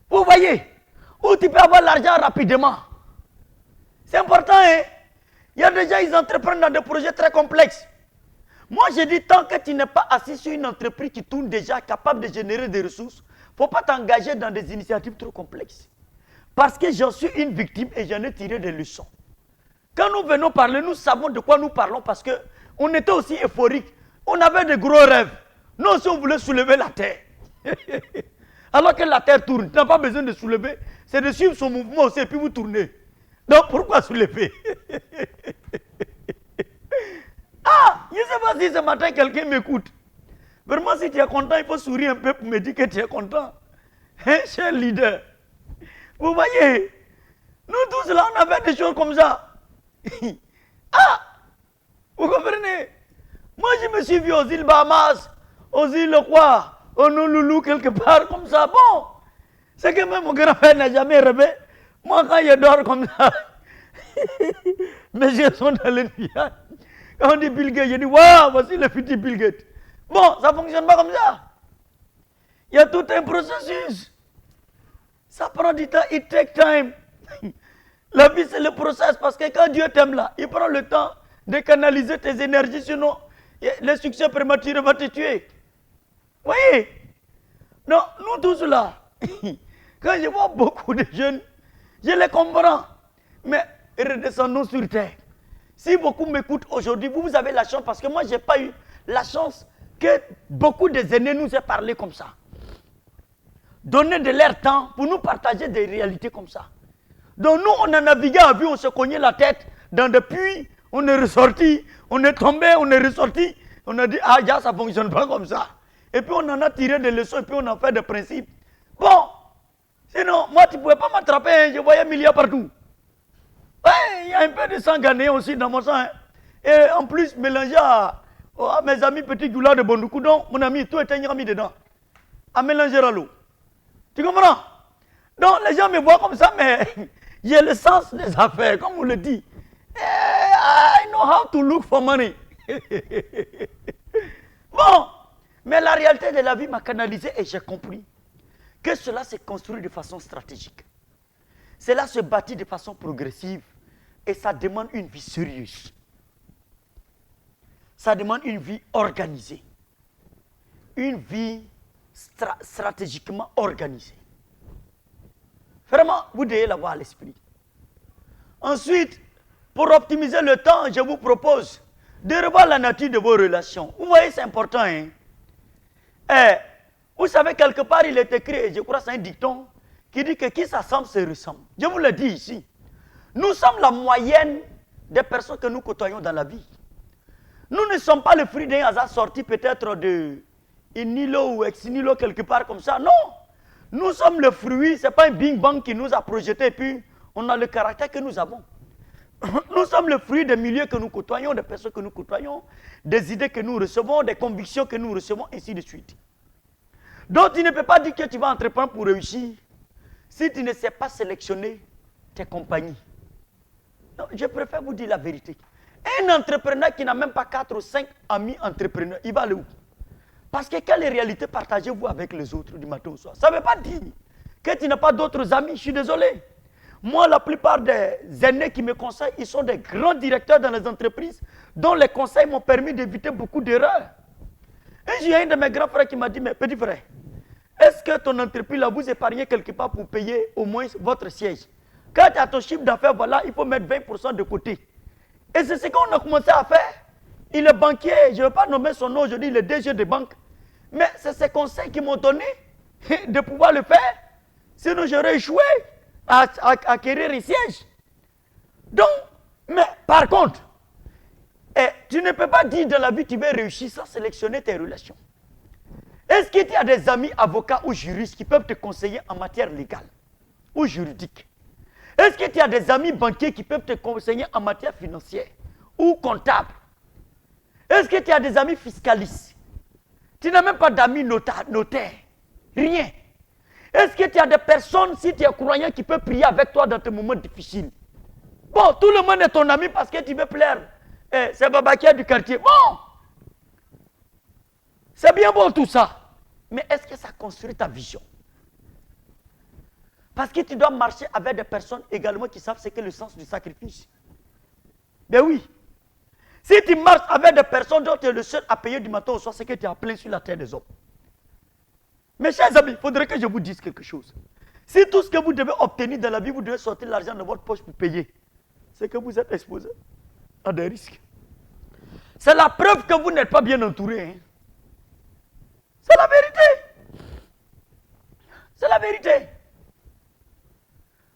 Vous voyez, où tu peux avoir l'argent rapidement. C'est important, hein? Il y a des gens, ils entreprennent dans des projets très complexes. Moi, je dis, tant que tu n'es pas assis sur une entreprise qui tourne déjà, capable de générer des ressources, il ne faut pas t'engager dans des initiatives trop complexes. Parce que j'en suis une victime et j'en ai tiré des leçons. Quand nous venons parler, nous savons de quoi nous parlons parce qu'on était aussi euphorique. On avait de gros rêves. Nous aussi, on voulait soulever la terre. Alors que la terre tourne, tu n'as pas besoin de soulever, c'est de suivre son mouvement aussi et puis vous tournez. Donc pourquoi soulever? Ah, je ne sais pas si ce matin quelqu'un m'écoute. Vraiment, si tu es content, il faut sourire un peu pour me dire que tu es content. Hein, cher leader? Vous voyez, nous tous là, on avait des choses comme ça. Ah, vous comprenez? Moi, je me suis vu aux îles Bahamas, aux îles quoi? Honolulu, quelque part comme ça. Bon, c'est que même mon grand-père n'a jamais rêvé. Moi, quand je dors comme ça, mes yeux sont dans les nuages. Quand on dit Bill Gates, je dis, waouh, voici le futur Bill Gates. Bon, ça ne fonctionne pas comme ça. Il y a tout un processus. Ça prend du temps, it take time. La vie, c'est le processus, parce que quand Dieu t'aime là, il prend le temps de canaliser tes énergies, sinon, le succès prématuré va te tuer. Vous voyez? Non, nous tous là, quand je vois beaucoup de jeunes, je les comprends. Mais redescendons sur terre. Si beaucoup m'écoutent aujourd'hui, vous avez la chance, parce que moi, je n'ai pas eu la chance que beaucoup des aînés nous aient parlé comme ça. Donner de leur temps pour nous partager des réalités comme ça. Donc nous, on a navigué à vue, on se cognait la tête dans des puits, on est ressorti, on est tombé, on est ressorti. On a dit, ah, ça ne fonctionne pas comme ça. Et puis on en a tiré des leçons et puis on a fait des principes. Bon, sinon, moi tu ne pouvais pas m'attraper, hein, je voyais milliards partout. Ouais, il y a un peu de sang gagné aussi dans mon sang. Hein. Et en plus, mélangé à mes amis petits goulards de Bondoukou, donc mon ami, tout était mis dedans. À mélanger à l'eau. Tu comprends? Donc les gens me voient comme ça, mais j'ai le sens des affaires, comme on le dit. I know how to look for money. Bon. Mais la réalité de la vie m'a canalisé et j'ai compris que cela se construit de façon stratégique. Cela se bâtit de façon progressive et ça demande une vie sérieuse. Ça demande une vie organisée. Une vie stratégiquement organisée. Vraiment, vous devez l'avoir à l'esprit. Ensuite, pour optimiser le temps, je vous propose de revoir la nature de vos relations. Vous voyez, c'est important. Hein? Vous savez, quelque part, il est écrit, je crois que c'est un dicton, qui dit que qui s'assemble se ressemble. Je vous le dis ici. Nous sommes la moyenne des personnes que nous côtoyons dans la vie. Nous ne sommes pas le fruit d'un hasard sorti peut-être de Nilo ou ex Nilo quelque part comme ça. Non. Nous sommes le fruit, ce n'est pas un Big Bang qui nous a projeté et puis on a le caractère que nous avons. Nous sommes le fruit des milieux que nous côtoyons, des personnes que nous côtoyons, des idées que nous recevons, des convictions que nous recevons, ainsi de suite. Donc tu ne peux pas dire que tu vas entreprendre pour réussir si tu ne sais pas sélectionner tes compagnies. Non, je préfère vous dire la vérité. Un entrepreneur qui n'a même pas 4 ou 5 amis entrepreneurs, il va aller où? Parce que quelle réalité partagez-vous avec les autres du matin au soir? Ça ne veut pas dire que tu n'as pas d'autres amis, je suis désolé. Moi, la plupart des aînés qui me conseillent, ils sont des grands directeurs dans les entreprises dont les conseils m'ont permis d'éviter beaucoup d'erreurs. Et j'ai un de mes grands frères qui m'a dit, mais petit frère, est-ce que ton entreprise là, vous épargnez quelque part pour payer au moins votre siège? Quand tu as ton chiffre d'affaires, voilà, il faut mettre 20% de côté. Et c'est ce qu'on a commencé à faire. Il est banquier, je ne vais pas nommer son nom aujourd'hui, il est DG de banque. Mais c'est ces conseils qui m'ont donné de pouvoir le faire. Sinon, j'aurais échoué à acquérir un siège. Donc, mais par contre, tu ne peux pas dire dans la vie que tu vas réussir sans sélectionner tes relations. Est-ce que tu as des amis avocats ou juristes qui peuvent te conseiller en matière légale ou juridique? Est-ce que tu as des amis banquiers qui peuvent te conseiller en matière financière ou comptable? Est-ce que tu as des amis fiscalistes? Tu n'as même pas d'amis notaires. Rien. Est-ce que tu as des personnes, si tu es croyant, qui peuvent prier avec toi dans tes moments difficiles? Bon, tout le monde est ton ami parce que tu veux plaire. C'est Babakia du quartier. Bon, c'est bien bon tout ça. Mais est-ce que ça construit ta vision? Parce que tu dois marcher avec des personnes également qui savent ce qu'est le sens du sacrifice. Ben oui. Si tu marches avec des personnes dont tu es le seul à payer du matin au soir, c'est que tu es à plein sur la terre des hommes. Mes chers amis, il faudrait que je vous dise quelque chose. Si tout ce que vous devez obtenir dans la vie, vous devez sortir l'argent de votre poche pour payer, c'est que vous êtes exposé à des risques. C'est la preuve que vous n'êtes pas bien entouré. Hein. C'est la vérité. C'est la vérité.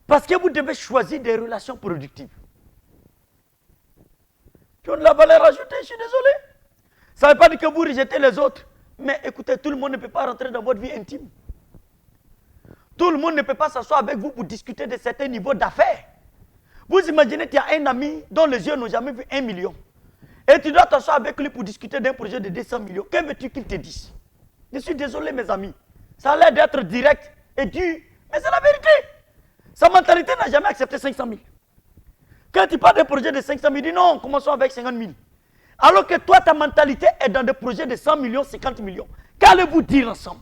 Parce que vous devez choisir des relations productives. Qui ont de la valeur ajoutée, je suis désolé. Ça ne veut pas dire que vous rejetez les autres. Mais écoutez, tout le monde ne peut pas rentrer dans votre vie intime. Tout le monde ne peut pas s'asseoir avec vous pour discuter de certains niveaux d'affaires. Vous imaginez qu'il y a un ami dont les yeux n'ont jamais vu 1 million. Et tu dois t'asseoir avec lui pour discuter d'un projet de 200 millions. Que veux-tu qu'il te dise? Je suis désolé, mes amis. Ça a l'air d'être direct et dur, mais c'est la vérité. Sa mentalité n'a jamais accepté 500 000. Quand tu parles d'un projet de 500 000, il dit non, commençons avec 50 000. Alors que toi, ta mentalité est dans des projets de 100 millions, 50 millions. Qu'allez-vous dire ensemble?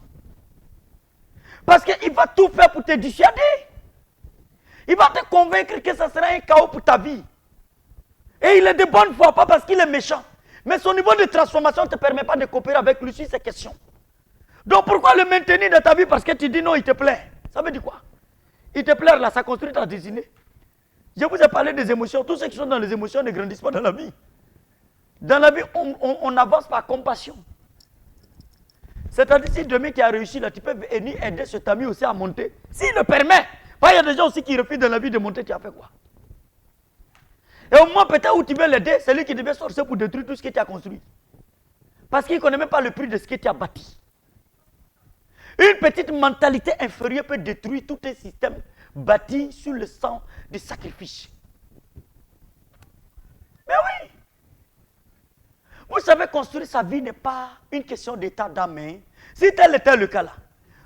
Parce qu'il va tout faire pour te dissuader. Il va te convaincre que ça sera un chaos pour ta vie. Et il est de bonne foi, pas parce qu'il est méchant. Mais son niveau de transformation ne te permet pas de coopérer avec lui sur ces questions. Donc pourquoi le maintenir dans ta vie? Parce que tu dis non, il te plaît. Ça veut dire quoi? Il te plaît là, ça construit ta destinée. Je vous ai parlé des émotions. Tous ceux qui sont dans les émotions ne grandissent pas dans la vie. Dans la vie, on avance par compassion. C'est-à-dire, si demain tu as réussi, là, tu peux venir aider cet ami aussi à monter. S'il le permet. Il y a des gens aussi qui refusent dans la vie de monter, tu as fait quoi? Et au moins, peut-être où tu veux l'aider, c'est lui qui devait sortir pour détruire tout ce que tu as construit. Parce qu'il ne connaît même pas le prix de ce que tu as bâti. Une petite mentalité inférieure peut détruire tout un système bâti sur le sang du sacrifice. Mais oui! Vous savez, construire sa vie n'est pas une question d'état d'âme. Si tel était le cas là,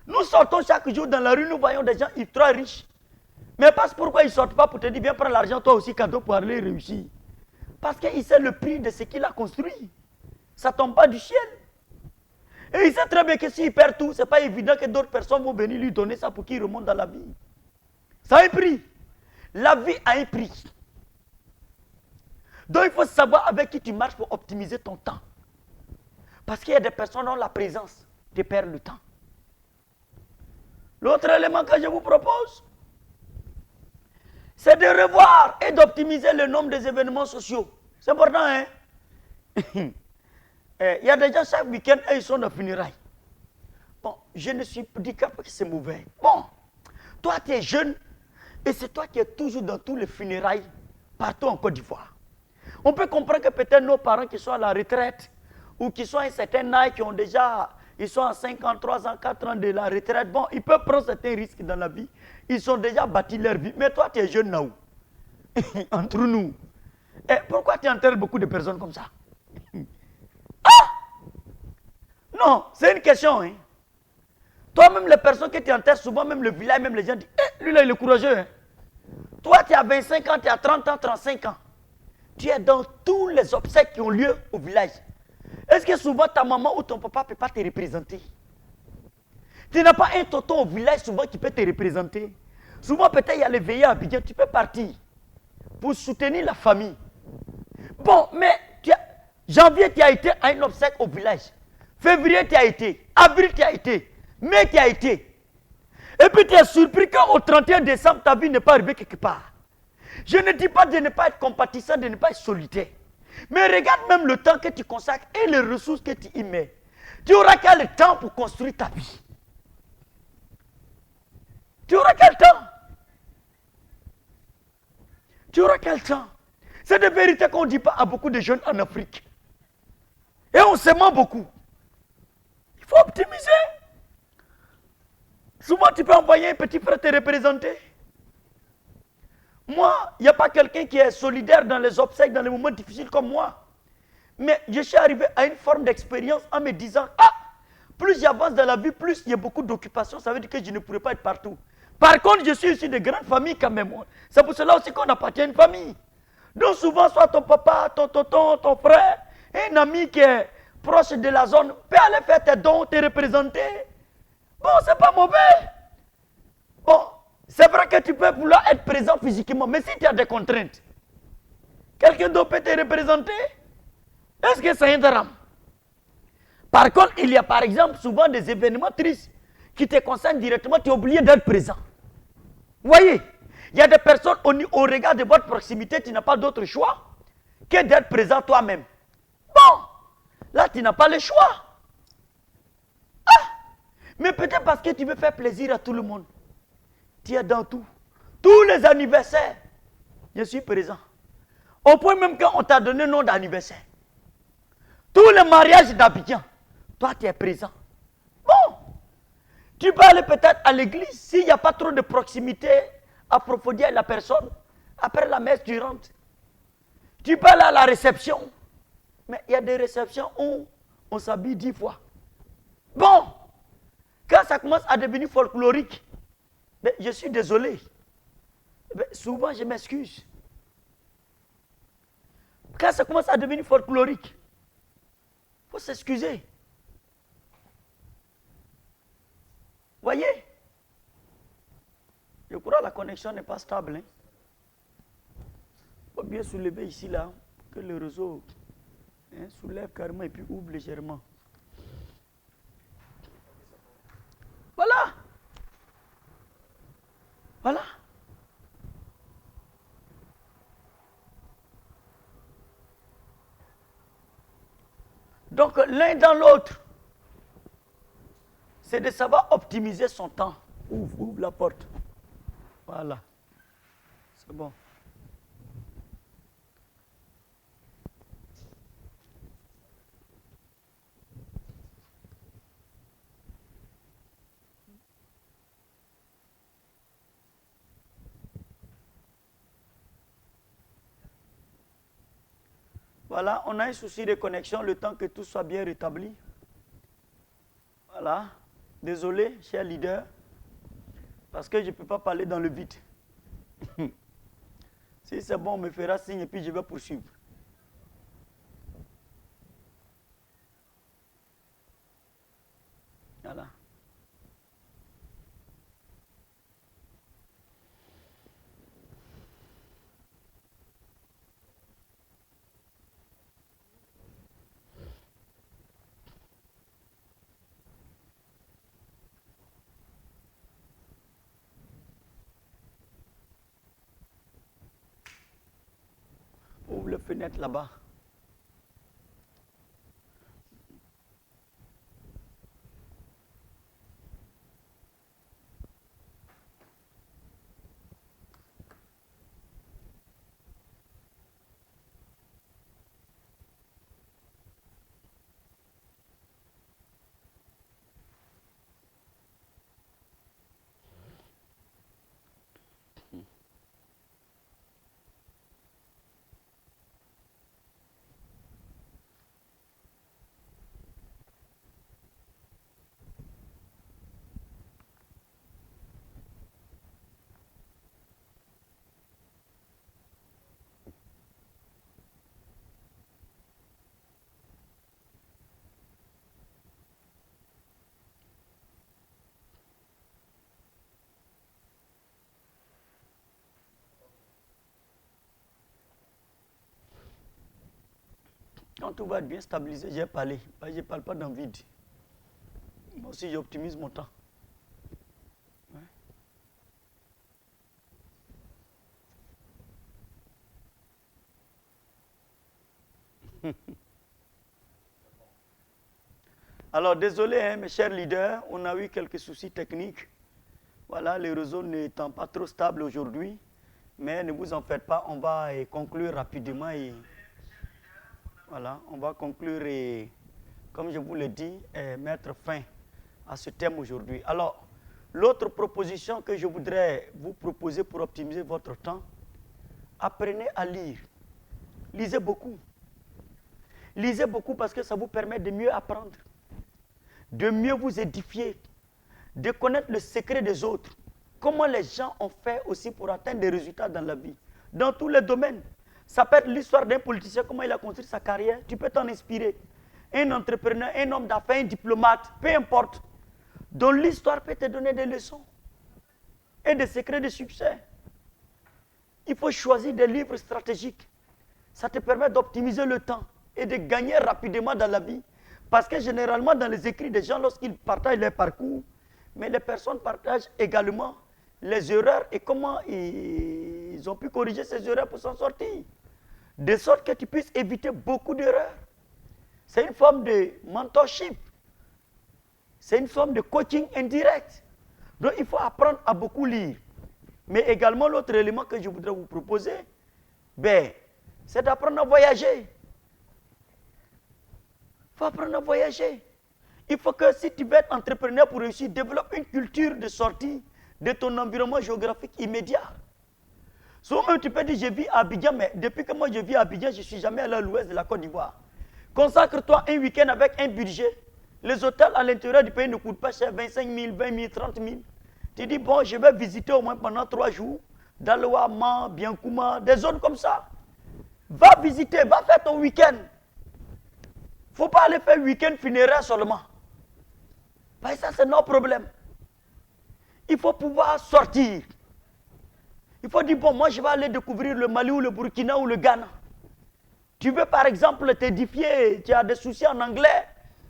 nous sortons chaque jour dans la rue, nous voyons des gens ultra riches. Mais parce pourquoi ils ne sortent pas pour te dire, viens prendre l'argent toi aussi cadeau pour aller réussir? Parce qu'il sait le prix de ce qu'il a construit. Ça ne tombe pas du ciel. Et il sait très bien que s'il perd tout, ce n'est pas évident que d'autres personnes vont venir lui donner ça pour qu'il remonte dans la vie. Ça a un prix. La vie a un prix. Donc il faut savoir avec qui tu marches pour optimiser ton temps. Parce qu'il y a des personnes dont la présence te perd le temps. L'autre élément que je vous propose, c'est de revoir et d'optimiser le nombre des événements sociaux. C'est important, hein? Il y a des gens chaque week-end et ils sont dans funérailles. Bon, je ne suis pas dit que c'est mauvais. Bon, toi tu es jeune et c'est toi qui es toujours dans tous les funérailles partout en Côte d'Ivoire. On peut comprendre que peut-être nos parents qui sont à la retraite ou qui sont à un certain âge, qui ont déjà, ils sont à 53 ans, 4 ans de la retraite, bon, ils peuvent prendre certains risques dans la vie. Ils ont déjà bâti leur vie. Mais toi, tu es jeune là où? Entre nous. Et pourquoi tu enterres beaucoup de personnes comme ça? Ah! Non, c'est une question. Hein? Toi-même, les personnes que tu enterres, souvent même le village, même les gens disent, lui là, il est courageux. Hein? Toi, tu as 25 ans, tu as 30 ans, 35 ans. Tu es dans tous les obsèques qui ont lieu au village. Est-ce que souvent ta maman ou ton papa ne peut pas te représenter? Tu n'as pas un tonton au village souvent qui peut te représenter. Souvent peut-être il y a les veillées à Abidjan, tu peux partir pour soutenir la famille. Bon, mais janvier tu as été à un obsèque au village. Février tu as été. Avril tu as été. Mai tu as été. Et puis tu es surpris qu'au 31 décembre ta vie n'est pas arrivée quelque part. Je ne dis pas de ne pas être compatissant, de ne pas être solitaire. Mais regarde même le temps que tu consacres et les ressources que tu y mets. Tu auras quel temps pour construire ta vie? Tu auras quel temps? Tu auras quel temps? C'est des vérités qu'on ne dit pas à beaucoup de jeunes en Afrique. Et on se ment beaucoup. Il faut optimiser. Souvent, tu peux envoyer un petit frère te représenter. Moi, il n'y a pas quelqu'un qui est solidaire dans les obsèques, dans les moments difficiles comme moi. Mais je suis arrivé à une forme d'expérience en me disant, ah, plus j'avance dans la vie, plus il y a beaucoup d'occupations, ça veut dire que je ne pourrai pas être partout. Par contre, je suis issu de grandes familles quand même. C'est pour cela aussi qu'on appartient à une famille. Donc souvent, soit ton papa, ton tonton, ton frère, un ami qui est proche de la zone, peut aller faire tes dons, te représenter. Bon, c'est pas mauvais. Bon, c'est vrai que tu peux vouloir être présent physiquement, mais si tu as des contraintes, quelqu'un d'autre peut te représenter. Est-ce que c'est un drame? Par contre, il y a par exemple souvent des événements tristes qui te concernent directement, tu es obligé d'être présent. Vous voyez, il y a des personnes au regard de votre proximité, tu n'as pas d'autre choix que d'être présent toi-même. Bon, là tu n'as pas le choix. Ah, mais peut-être parce que tu veux faire plaisir à tout le monde. Tu es dans tout. Tous les anniversaires, je suis présent. Au point même qu'on t'a donné nom d'anniversaire. Tous les mariages d'Abidjan, toi tu es présent. Bon, tu peux aller peut-être à l'église s'il n'y a pas trop de proximité approfondie avec la personne. Après la messe, tu rentres. Tu peux aller à la réception. Mais il y a des réceptions où on s'habille 10 fois. Bon, quand ça commence à devenir folklorique, mais je suis désolé. Mais souvent, je m'excuse. Quand ça commence à devenir folklorique, il faut s'excuser. Voyez? Je crois que la connexion n'est pas stable. Il faut bien soulever ici, là, que le réseau soulève carrément et puis ouvre légèrement. Voilà. Voilà. Donc, l'un dans l'autre, c'est de savoir optimiser son temps. Ouvre la porte. Voilà. C'est bon. Voilà, on a un souci de connexion le temps que tout soit bien rétabli. Voilà. Désolé, cher leader, parce que je ne peux pas parler dans le vide. Si c'est bon, on me fera signe et puis je vais poursuivre. Voilà. Ouvre la fenêtre là-bas. Quand tout va être bien stabilisé, j'ai parlé. Je ne parle pas dans le vide. Moi aussi, j'optimise mon temps. Ouais. Alors, désolé, hein, mes chers leaders, on a eu quelques soucis techniques. Voilà, les réseaux n'étant pas trop stables aujourd'hui. Mais ne vous en faites pas, on va conclure rapidement. Voilà, on va conclure et, comme je vous l'ai dit, mettre fin à ce thème aujourd'hui. Alors, l'autre proposition que je voudrais vous proposer pour optimiser votre temps, apprenez à lire. Lisez beaucoup. Lisez beaucoup parce que ça vous permet de mieux apprendre, de mieux vous édifier, de connaître le secret des autres. Comment les gens ont fait aussi pour atteindre des résultats dans la vie, dans tous les domaines. Ça peut être l'histoire d'un politicien, comment il a construit sa carrière, tu peux t'en inspirer. Un entrepreneur, un homme d'affaires, un diplomate, peu importe, dont l'histoire peut te donner des leçons et des secrets de succès. Il faut choisir des livres stratégiques. Ça te permet d'optimiser le temps et de gagner rapidement dans la vie. Parce que généralement, dans les écrits des gens, lorsqu'ils partagent leur parcours, mais les personnes partagent également les erreurs et comment ils ont pu corriger ces erreurs pour s'en sortir. De sorte que tu puisses éviter beaucoup d'erreurs. C'est une forme de mentorship. C'est une forme de coaching indirect. Donc il faut apprendre à beaucoup lire. Mais également l'autre élément que je voudrais vous proposer, c'est d'apprendre à voyager. Il faut apprendre à voyager. Il faut que si tu veux être entrepreneur pour réussir, développe une culture de sortie de ton environnement géographique immédiat. Souvent, tu peux dire, je vis à Abidjan, mais depuis que moi je vis à Abidjan, je ne suis jamais allé à l'ouest de la Côte d'Ivoire. Consacre-toi un week-end avec un budget. Les hôtels à l'intérieur du pays ne coûtent pas cher, 25 000, 20 000, 30 000. Tu dis, bon, je vais visiter au moins pendant 3 jours, Daloa, Man, Biancouma, des zones comme ça. Va visiter, va faire ton week-end. Il ne faut pas aller faire week-end funéraire seulement. Parce que ça, c'est notre problème. Il faut pouvoir sortir. Il faut dire, bon, moi, je vais aller découvrir le Mali ou le Burkina ou le Ghana. Tu veux, par exemple, t'édifier, tu as des soucis en anglais.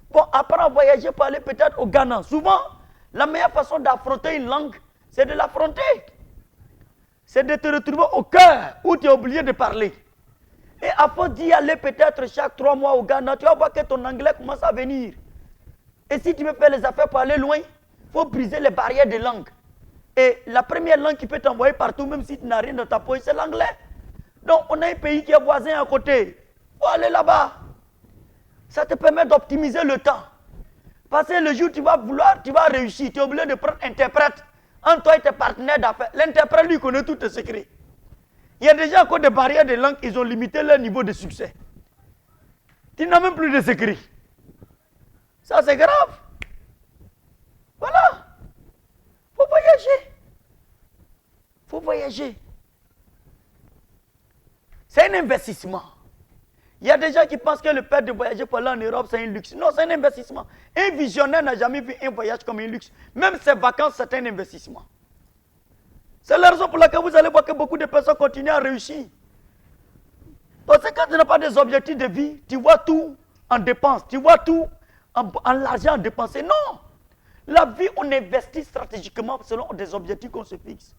Bon, apprends à voyager pour aller peut-être au Ghana. Souvent, la meilleure façon d'affronter une langue, c'est de l'affronter. C'est de te retrouver au cœur où tu es obligé de parler. Et à force d'y aller peut-être chaque 3 mois au Ghana, tu vas voir que ton anglais commence à venir. Et si tu veux faire les affaires pour aller loin, il faut briser les barrières de langue. Et la première langue qui peut t'envoyer partout, même si tu n'as rien dans ta poche, c'est l'anglais. Donc, on a un pays qui est voisin à côté. Il faut aller là-bas. Ça te permet d'optimiser le temps. Parce que le jour où tu vas vouloir, tu vas réussir. Tu es obligé de prendre un interprète entre toi et tes partenaires d'affaires. L'interprète, lui, connaît tous tes secrets. Il y a déjà encore des barrières de langue, ils ont limité leur niveau de succès. Tu n'as même plus de secrets. Ça, c'est grave. Voilà. Il faut voyager. Il faut voyager. C'est un investissement. Il y a des gens qui pensent que le fait de voyager pour aller en Europe, c'est un luxe. Non, c'est un investissement. Un visionnaire n'a jamais vu un voyage comme un luxe. Même ses vacances, c'est un investissement. C'est la raison pour laquelle vous allez voir que beaucoup de personnes continuent à réussir. Parce que quand tu n'as pas des objectifs de vie, tu vois tout en dépenses, tu vois tout en l'argent dépensé. Non! La vie, on investit stratégiquement selon des objectifs qu'on se fixe.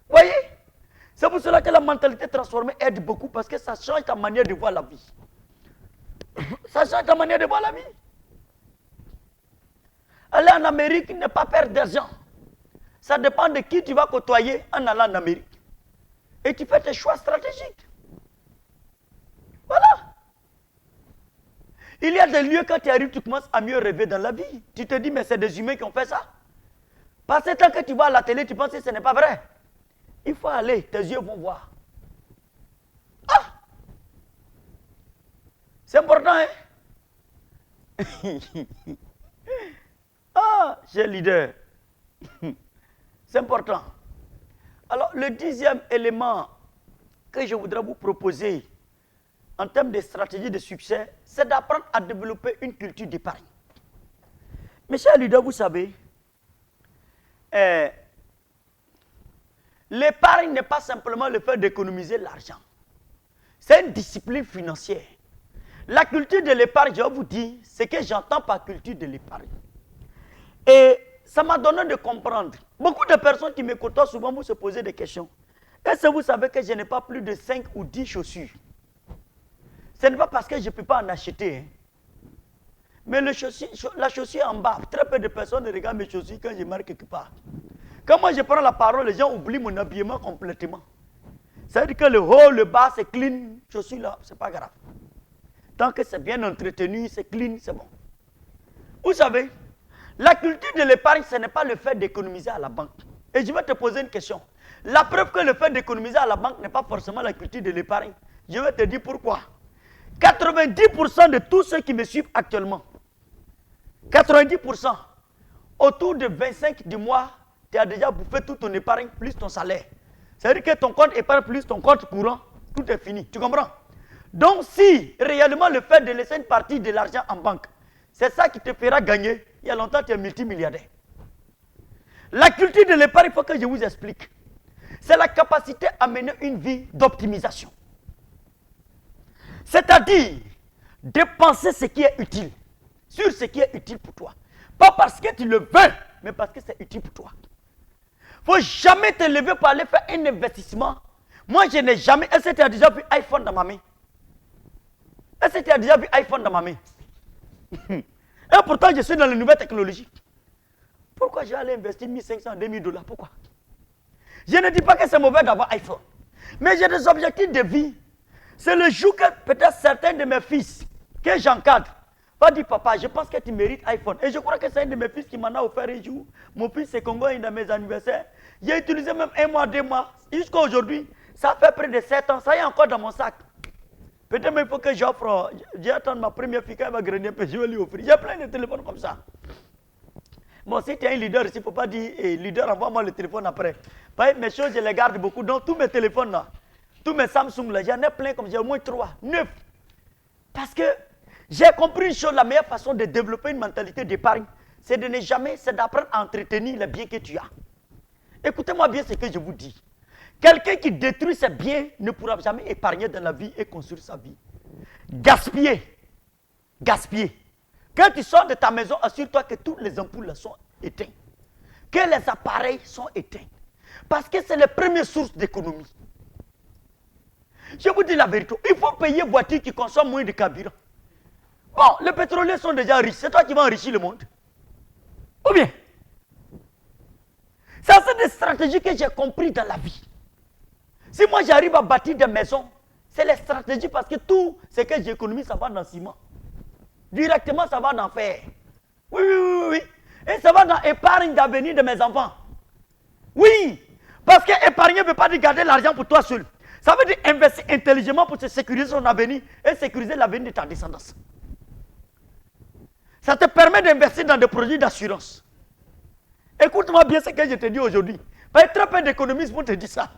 Voyez? C'est pour cela que la mentalité transformée aide beaucoup parce que ça change ta manière de voir la vie. Ça change ta manière de voir la vie. Aller en Amérique n'est pas perdre d'argent. Ça dépend de qui tu vas côtoyer en allant en Amérique. Et tu fais tes choix stratégiques. Voilà. Il y a des lieux, quand tu arrives, tu commences à mieux rêver dans la vie. Tu te dis, mais c'est des humains qui ont fait ça. Parce que tant que tu vois à la télé, tu penses que ce n'est pas vrai. Il faut aller, tes yeux vont voir. Ah! C'est important, hein? Ah, cher leader. C'est important. Alors, le 10e élément que je voudrais vous proposer en termes de stratégie de succès, c'est d'apprendre à développer une culture d'épargne. Mes chers leaders, vous savez, l'épargne n'est pas simplement le fait d'économiser l'argent. C'est une discipline financière. La culture de l'épargne, je vous dis, ce que j'entends par culture de l'épargne. Et ça m'a donné de comprendre. Beaucoup de personnes qui me côtoient souvent vont se poser des questions. Est-ce que vous savez que je n'ai pas plus de 5 ou 10 chaussures? Ce n'est pas parce que je ne peux pas en acheter. Hein. Mais la chaussure en bas, très peu de personnes regardent mes chaussures quand je marque quelque part. Quand moi je prends la parole, les gens oublient mon habillement complètement. Ça veut dire que le haut, le bas, c'est clean. Chaussures là, c'est pas grave. Tant que c'est bien entretenu, c'est clean, c'est bon. Vous savez, la culture de l'épargne, ce n'est pas le fait d'économiser à la banque. Et je vais te poser une question. La preuve que le fait d'économiser à la banque n'est pas forcément la culture de l'épargne. Je vais te dire pourquoi. 90% de tous ceux qui me suivent actuellement, 90%, autour de 25 du mois, tu as déjà bouffé toute ton épargne plus ton salaire. Ça veut dire que ton compte épargne plus ton compte courant, tout est fini. Tu comprends? Donc si réellement le fait de laisser une partie de l'argent en banque, c'est ça qui te fera gagner, il y a longtemps tu es multimilliardaire. La culture de l'épargne, il faut que je vous explique. C'est la capacité à mener une vie d'optimisation. C'est-à-dire, dépenser ce qui est utile, sur ce qui est utile pour toi. Pas parce que tu le veux, mais parce que c'est utile pour toi. Il ne faut jamais te lever pour aller faire un investissement. Moi, je n'ai jamais... Est-ce que tu as déjà vu iPhone dans ma main? Est-ce que tu as déjà vu iPhone dans ma main? Et pourtant, je suis dans les nouvelles technologies. Pourquoi j'ai allé investir 1500, 2000 $? Pourquoi? Je ne dis pas que c'est mauvais d'avoir iPhone. Mais j'ai des objectifs de vie. C'est le jour que peut-être certains de mes fils, que j'encadre, va dire, papa, je pense que tu mérites iPhone. Et je crois que c'est un de mes fils qui m'en a offert un jour. Mon fils, c'est Congo, un de mes anniversaires. J'ai utilisé même 1 mois, 2 mois. Jusqu'à aujourd'hui, ça fait près de 7 ans. Ça est encore dans mon sac. Peut-être même il faut que j'offre. J'ai attendu ma première fille quand elle va grandir un peu, je vais lui offrir. J'ai plein de téléphones comme ça. Bon, si tu es un leader, il ne faut pas dire, leader, envoie-moi le téléphone après. Mes choses, je les garde beaucoup. Donc, tous mes téléphones là, tous mes Samsung là, j'en ai plein comme j'ai au moins 3, 9. Parce que j'ai compris une chose, la meilleure façon de développer une mentalité d'épargne, c'est de ne jamais, c'est d'apprendre à entretenir les biens que tu as. Écoutez-moi bien ce que je vous dis. Quelqu'un qui détruit ses biens ne pourra jamais épargner dans la vie et construire sa vie. Gaspiller. Gaspiller. Quand tu sors de ta maison, assure-toi que toutes les ampoules sont éteintes. Que les appareils sont éteints. Parce que c'est la première source d'économie. Je vous dis la vérité, il faut payer une voiture qui consomme moins de carburant. Bon, les pétroliers sont déjà riches, c'est toi qui vas enrichir le monde. Ou bien, ça c'est des stratégies que j'ai compris dans la vie. Si moi j'arrive à bâtir des maisons, c'est les stratégies parce que tout ce que j'économise, ça va dans le ciment. Directement, ça va dans fer. Oui, oui, oui, oui. Et ça va dans l'épargne d'avenir de mes enfants. Oui, parce que épargner ne veut pas dire garder l'argent pour toi seul. Ça veut dire investir intelligemment pour te sécuriser son avenir et sécuriser l'avenir de ta descendance. Ça te permet d'investir dans des produits d'assurance. Écoute-moi bien ce que je te dis aujourd'hui. Pas très peu d'économistes vont te dire ça.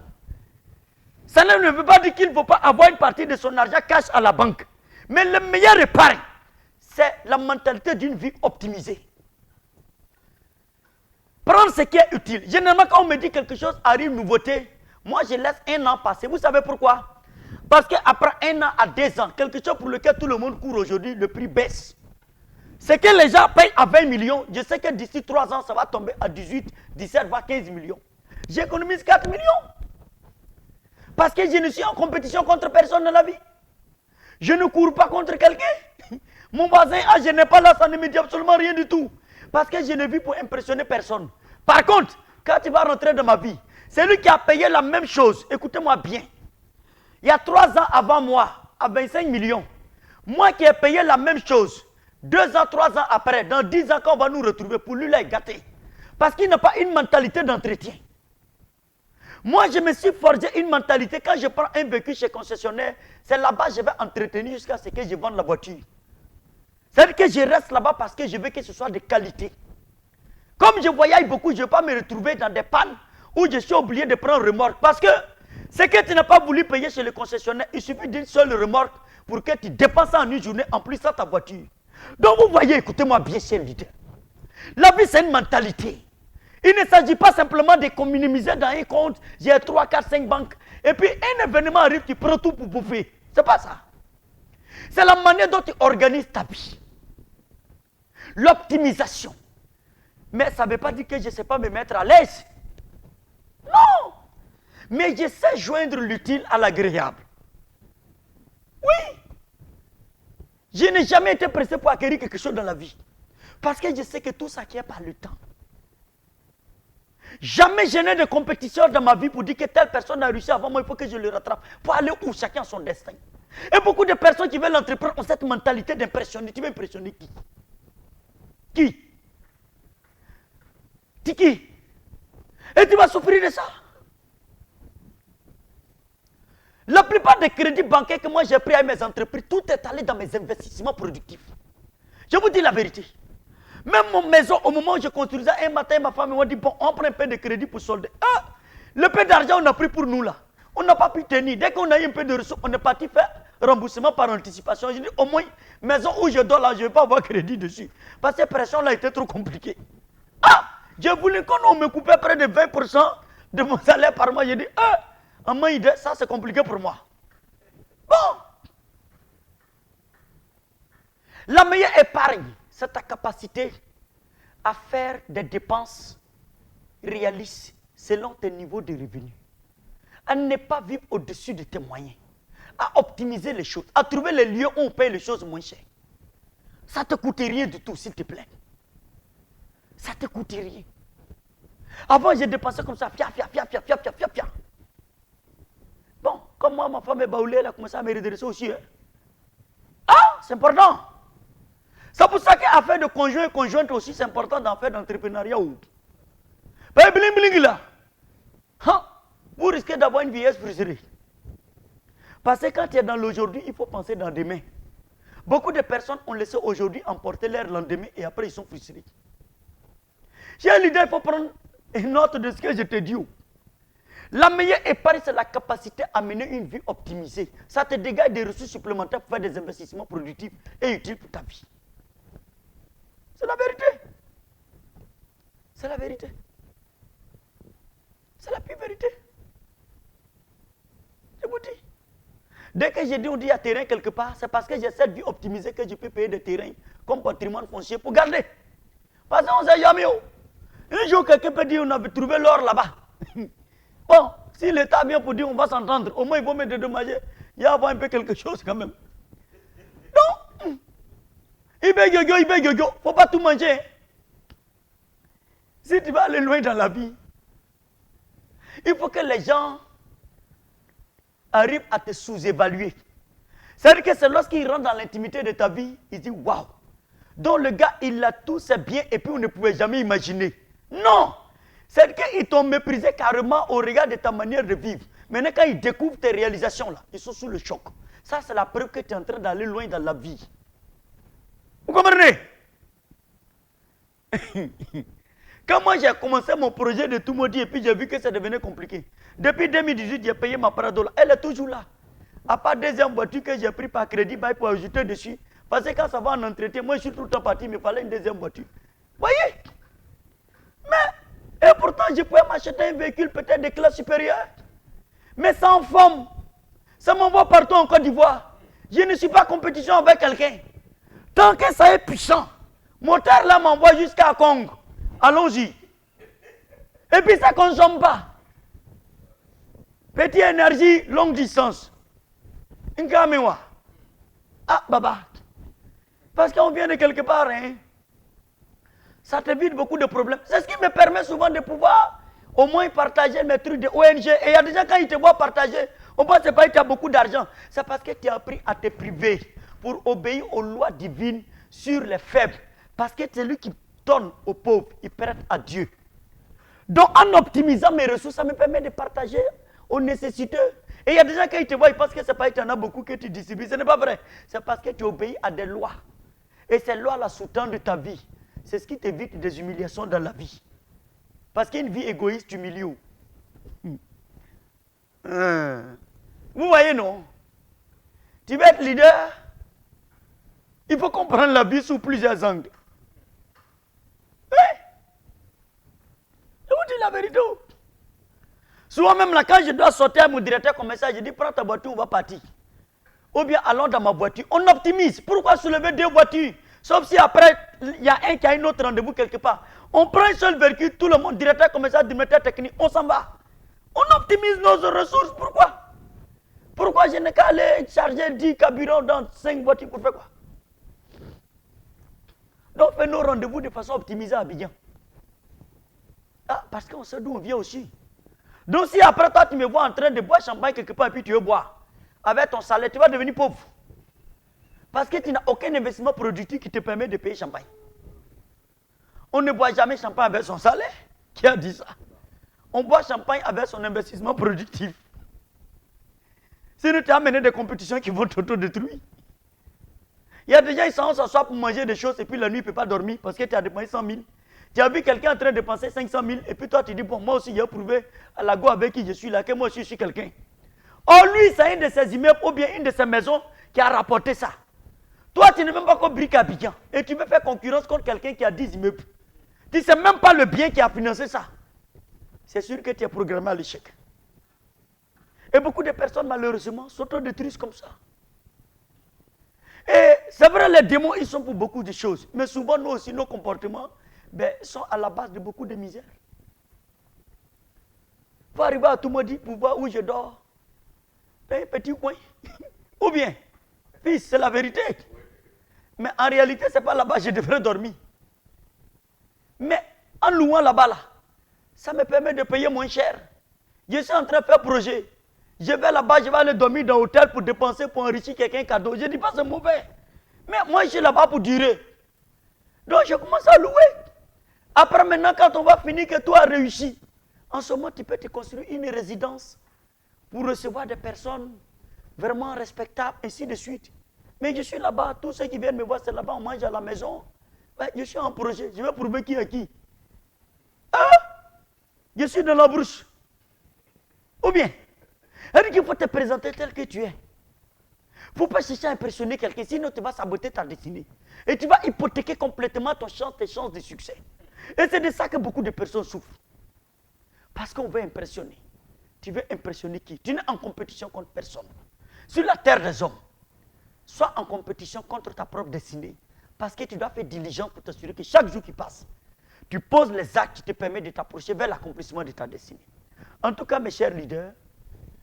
Ça ne veut pas dire qu'il ne faut pas avoir une partie de son argent cash à la banque. Mais le meilleur épargne, c'est la mentalité d'une vie optimisée. Prendre ce qui est utile. Généralement, quand on me dit quelque chose arrive, nouveauté, moi je laisse un an passer. Vous savez pourquoi? Parce qu'après 1 an à 2 ans, quelque chose pour lequel tout le monde court aujourd'hui, le prix baisse. C'est que les gens payent à 20 millions. Je sais que d'ici 3 ans, ça va tomber à 18, 17, voire 15 millions. J'économise 4 millions. Parce que je ne suis en compétition contre personne dans la vie. Je ne cours pas contre quelqu'un. Mon voisin, je n'ai pas là, ça ne me dit absolument rien du tout. Parce que je ne vis pour impressionner personne. Par contre, quand tu vas rentrer dans ma vie, c'est lui qui a payé la même chose. Écoutez-moi bien. Il y a 3 ans avant moi, à 25 millions. Moi qui ai payé la même chose, 2 ans, 3 ans après, dans 10 ans, quand on va nous retrouver, pour lui, là, est gâté. Parce qu'il n'a pas une mentalité d'entretien. Moi, je me suis forgé une mentalité. Quand je prends un véhicule chez concessionnaire, c'est là-bas que je vais entretenir jusqu'à ce que je vende la voiture. C'est-à-dire que je reste là-bas parce que je veux que ce soit de qualité. Comme je voyage beaucoup, je ne veux pas me retrouver dans des pannes où je suis obligé de prendre remorque. Parce que ce que tu n'as pas voulu payer chez le concessionnaire, il suffit d'une seule remorque pour que tu dépenses en une journée en plus à ta voiture. Donc vous voyez, écoutez-moi bien, cher leader. La vie, c'est une mentalité. Il ne s'agit pas simplement de minimiser dans un compte, j'ai 3, 4, 5 banques, et puis un événement arrive, tu prends tout pour bouffer. C'est pas ça. C'est la manière dont tu organises ta vie. L'optimisation. Mais ça ne veut pas dire que je ne sais pas me mettre à l'aise. Non. Mais je sais joindre l'utile à l'agréable. Oui. Je n'ai jamais été pressé pour acquérir quelque chose dans la vie. Parce que je sais que tout s'acquiert par le temps. Jamais je n'ai de compétition dans ma vie pour dire que telle personne a réussi avant moi, il faut que je le rattrape. Pour aller où chacun a son destin. Et beaucoup de personnes qui veulent entreprendre ont cette mentalité d'impressionner. Tu veux impressionner qui? Qui? Qui? Et tu vas souffrir de ça. La plupart des crédits bancaires que moi j'ai pris à mes entreprises, tout est allé dans mes investissements productifs. Je vous dis la vérité. Même mon maison, au moment où je construisais, un matin, ma femme m'a dit, bon, on prend un peu de crédit pour solder. Ah, le peu d'argent qu'on a pris pour nous là, on n'a pas pu tenir. Dès qu'on a eu un peu de ressources, on est parti faire remboursement par anticipation. Je dis, au moins, maison où je dors là, je ne vais pas avoir crédit dessus. Parce que cette pression-là était trop compliquée. Ah, j'ai voulu qu'on me coupait près de 20% de mon salaire par mois. J'ai dit, en main, ça c'est compliqué pour moi. Bon. La meilleure épargne, c'est ta capacité à faire des dépenses réalistes selon tes niveaux de revenus. À ne pas vivre au-dessus de tes moyens. À optimiser les choses. À trouver les lieux où on paye les choses moins chères. Ça ne te coûte rien du tout, s'il te plaît. Ça ne te coûte rien. Avant, j'ai dépensé comme ça. Fia. Bon, comme moi, ma femme est baoulée, elle a commencé à me redresser aussi. Hein. Ah, c'est important. C'est pour ça qu'à faire de conjoint et conjointe aussi, c'est important d'en faire d'entrepreneuriat. Pas bling bling là. Hein? Vous risquez d'avoir une vieillesse frustrée. Parce que quand tu es dans l'aujourd'hui, il faut penser dans demain. Beaucoup de personnes ont laissé aujourd'hui emporter leur lendemain et après ils sont frustrés. J'ai un leader, il faut prendre une note de ce que je te dis. La meilleure épargne, c'est la capacité à mener une vie optimisée. Ça te dégage des ressources supplémentaires pour faire des investissements productifs et utiles pour ta vie. C'est la vérité. C'est la vérité. C'est la pure vérité. Je vous dis. Dès que j'ai dit on dit il y a terrain quelque part, c'est parce que j'ai cette vie optimisée que je peux payer des terrains comme patrimoine foncier pour garder. Parce qu'on ne sait jamais où. Un jour, quelqu'un peut dire on avait trouvé l'or là-bas. Bon, si l'État vient pour dire on va s'entendre, au moins il faut me dédommager. Il y a un peu quelque chose quand même. Non. Il ne faut pas tout manger. Si tu vas aller loin dans la vie, il faut que les gens arrivent à te sous-évaluer. C'est-à-dire que c'est lorsqu'ils rentrent dans l'intimité de ta vie, ils disent waouh. Donc le gars, il a tout, c'est bien, et puis on ne pouvait jamais imaginer. Non! C'est qu'ils t'ont méprisé carrément au regard de ta manière de vivre. Maintenant, quand ils découvrent tes réalisations, là, ils sont sous le choc. Ça, c'est la preuve que tu es en train d'aller loin dans la vie. Vous comprenez? Quand moi j'ai commencé mon projet de tout maudit et puis j'ai vu que ça devenait compliqué. Depuis 2018, j'ai payé ma paradola. Elle est toujours là. À part deuxième voiture que j'ai pris par crédit pour ajouter dessus. Parce que quand ça va en entretien, moi je suis tout le temps parti, il me fallait une deuxième voiture. Voyez? Mais, et pourtant je pouvais m'acheter un véhicule peut-être de classe supérieure. Mais sans forme. Ça m'envoie partout en Côte d'Ivoire. Je ne suis pas en compétition avec quelqu'un. Tant que ça est puissant, moteur là m'envoie jusqu'à Congo. Allons-y. Et puis ça ne consomme pas. Petite énergie, longue distance. Nkamewa. Ah, baba. Parce qu'on vient de quelque part, hein. Ça t'évite beaucoup de problèmes. C'est ce qui me permet souvent de pouvoir au moins partager mes trucs de ONG. Et il y a des gens, quand ils te voient partager, on pense que ce n'est pas que tu as beaucoup d'argent. C'est parce que tu as appris à te priver pour obéir aux lois divines sur les faibles. Parce que c'est lui qui donne aux pauvres, il prête à Dieu. Donc en optimisant mes ressources, ça me permet de partager aux nécessiteux. Et il y a des gens, quand ils te voient, ils pensent que ce n'est pas que tu en as beaucoup que tu distribues. Ce n'est pas vrai. C'est parce que tu obéis à des lois. Et ces lois-là sous-tendent ta vie. C'est ce qui t'évite des humiliations dans la vie. Parce qu'une vie égoïste, tu humilies. Vous voyez, non? Tu veux être leader, il faut comprendre la vie sous plusieurs angles. Je vous dis la vérité. Souvent même là, quand je dois sortir à mon directeur commercial, je dis prends ta voiture, on va partir. Ou bien allons dans ma voiture. On optimise. Pourquoi soulever deux voitures? Sauf si après, il y a un qui a un autre rendez-vous quelque part. On prend un seul véhicule, tout le monde, directeur commercial, directeur technique, on s'en va. On optimise nos ressources. Pourquoi? Pourquoi je n'ai qu'à aller charger 10 carburants dans 5 voitures pour faire quoi? Donc, on fait nos rendez-vous de façon optimisée à Abidjan. Ah, parce qu'on sait d'où on vient aussi. Donc, si après toi, tu me vois en train de boire champagne quelque part et puis tu veux boire, avec ton salaire, tu vas devenir pauvre. Parce que tu n'as aucun investissement productif qui te permet de payer champagne. On ne boit jamais champagne avec son salaire. Qui a dit ça? On boit champagne avec son investissement productif. Sinon, tu as amené des compétitions qui vont t'auto-détruire. Il y a des gens qui s'assoient pour manger des choses et puis la nuit, il ne peut pas dormir parce que tu as dépensé 100 000. Tu as vu quelqu'un en train de dépenser 500 000 et puis toi, tu dis, bon, moi aussi, j'ai prouvé à la go avec qui je suis là, que moi aussi, je suis quelqu'un. Or, lui, c'est un de ses immeubles ou bien une de ses maisons qui a rapporté ça. Toi, tu n'es même pas comme brique à Abidjan et tu veux faire concurrence contre quelqu'un qui a 10 immeubles. Tu ne sais même pas le bien qui a financé ça. C'est sûr que tu es programmé à l'échec. Et beaucoup de personnes, malheureusement, s'autodétruisent comme ça. Et c'est vrai, les démons, ils sont pour beaucoup de choses. Mais souvent, nous aussi, nos comportements sont à la base de beaucoup de misère. Il faut arriver à tout me dire pour voir où je dors. Un petit coin. Ou bien, fils, c'est la vérité. Mais en réalité, ce n'est pas là-bas que je devrais dormir. Mais en louant là-bas, là, ça me permet de payer moins cher. Je suis en train de faire projet. Je vais là-bas, je vais aller dormir dans l'hôtel pour dépenser, pour enrichir quelqu'un cadeau. Je ne dis pas que c'est mauvais. Mais moi, je suis là-bas pour durer. Donc, je commence à louer. Après, maintenant, quand on va finir que tout a réussi, en ce moment, tu peux te construire une résidence pour recevoir des personnes vraiment respectables, ainsi de suite. Mais je suis là-bas, tous ceux qui viennent me voir, c'est là-bas, on mange à la maison. Ouais, je suis en projet, je vais prouver qui est qui. Ah, je suis dans la brousse. Ou bien, il faut te présenter tel que tu es. Il ne faut pas chercher à impressionner quelqu'un, sinon tu vas saboter ta destinée. Et tu vas hypothéquer complètement tes chances de succès. Et c'est de ça que beaucoup de personnes souffrent. Parce qu'on veut impressionner. Tu veux impressionner qui? Tu n'es en compétition contre personne. Sur la terre des hommes, sois en compétition contre ta propre destinée. Parce que tu dois faire diligence pour t'assurer que chaque jour qui passe, tu poses les actes qui te permettent de t'approcher vers l'accomplissement de ta destinée. En tout cas, mes chers leaders,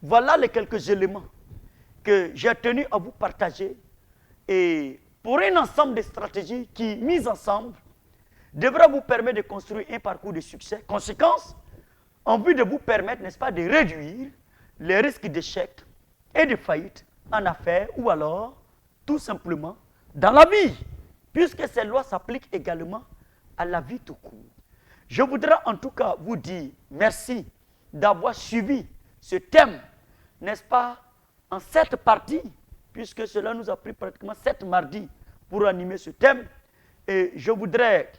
voilà les quelques éléments que j'ai tenu à vous partager. Et pour un ensemble de stratégies qui, mises ensemble, devra vous permettre de construire un parcours de succès. Conséquence, en vue de vous permettre, n'est-ce pas, de réduire les risques d'échec et de faillite en affaires ou alors, tout simplement, dans la vie, puisque ces lois s'appliquent également à la vie tout court. Je voudrais en tout cas vous dire merci d'avoir suivi ce thème, n'est-ce pas, en 7 parties, puisque cela nous a pris pratiquement 7 mardis pour animer ce thème. Et je voudrais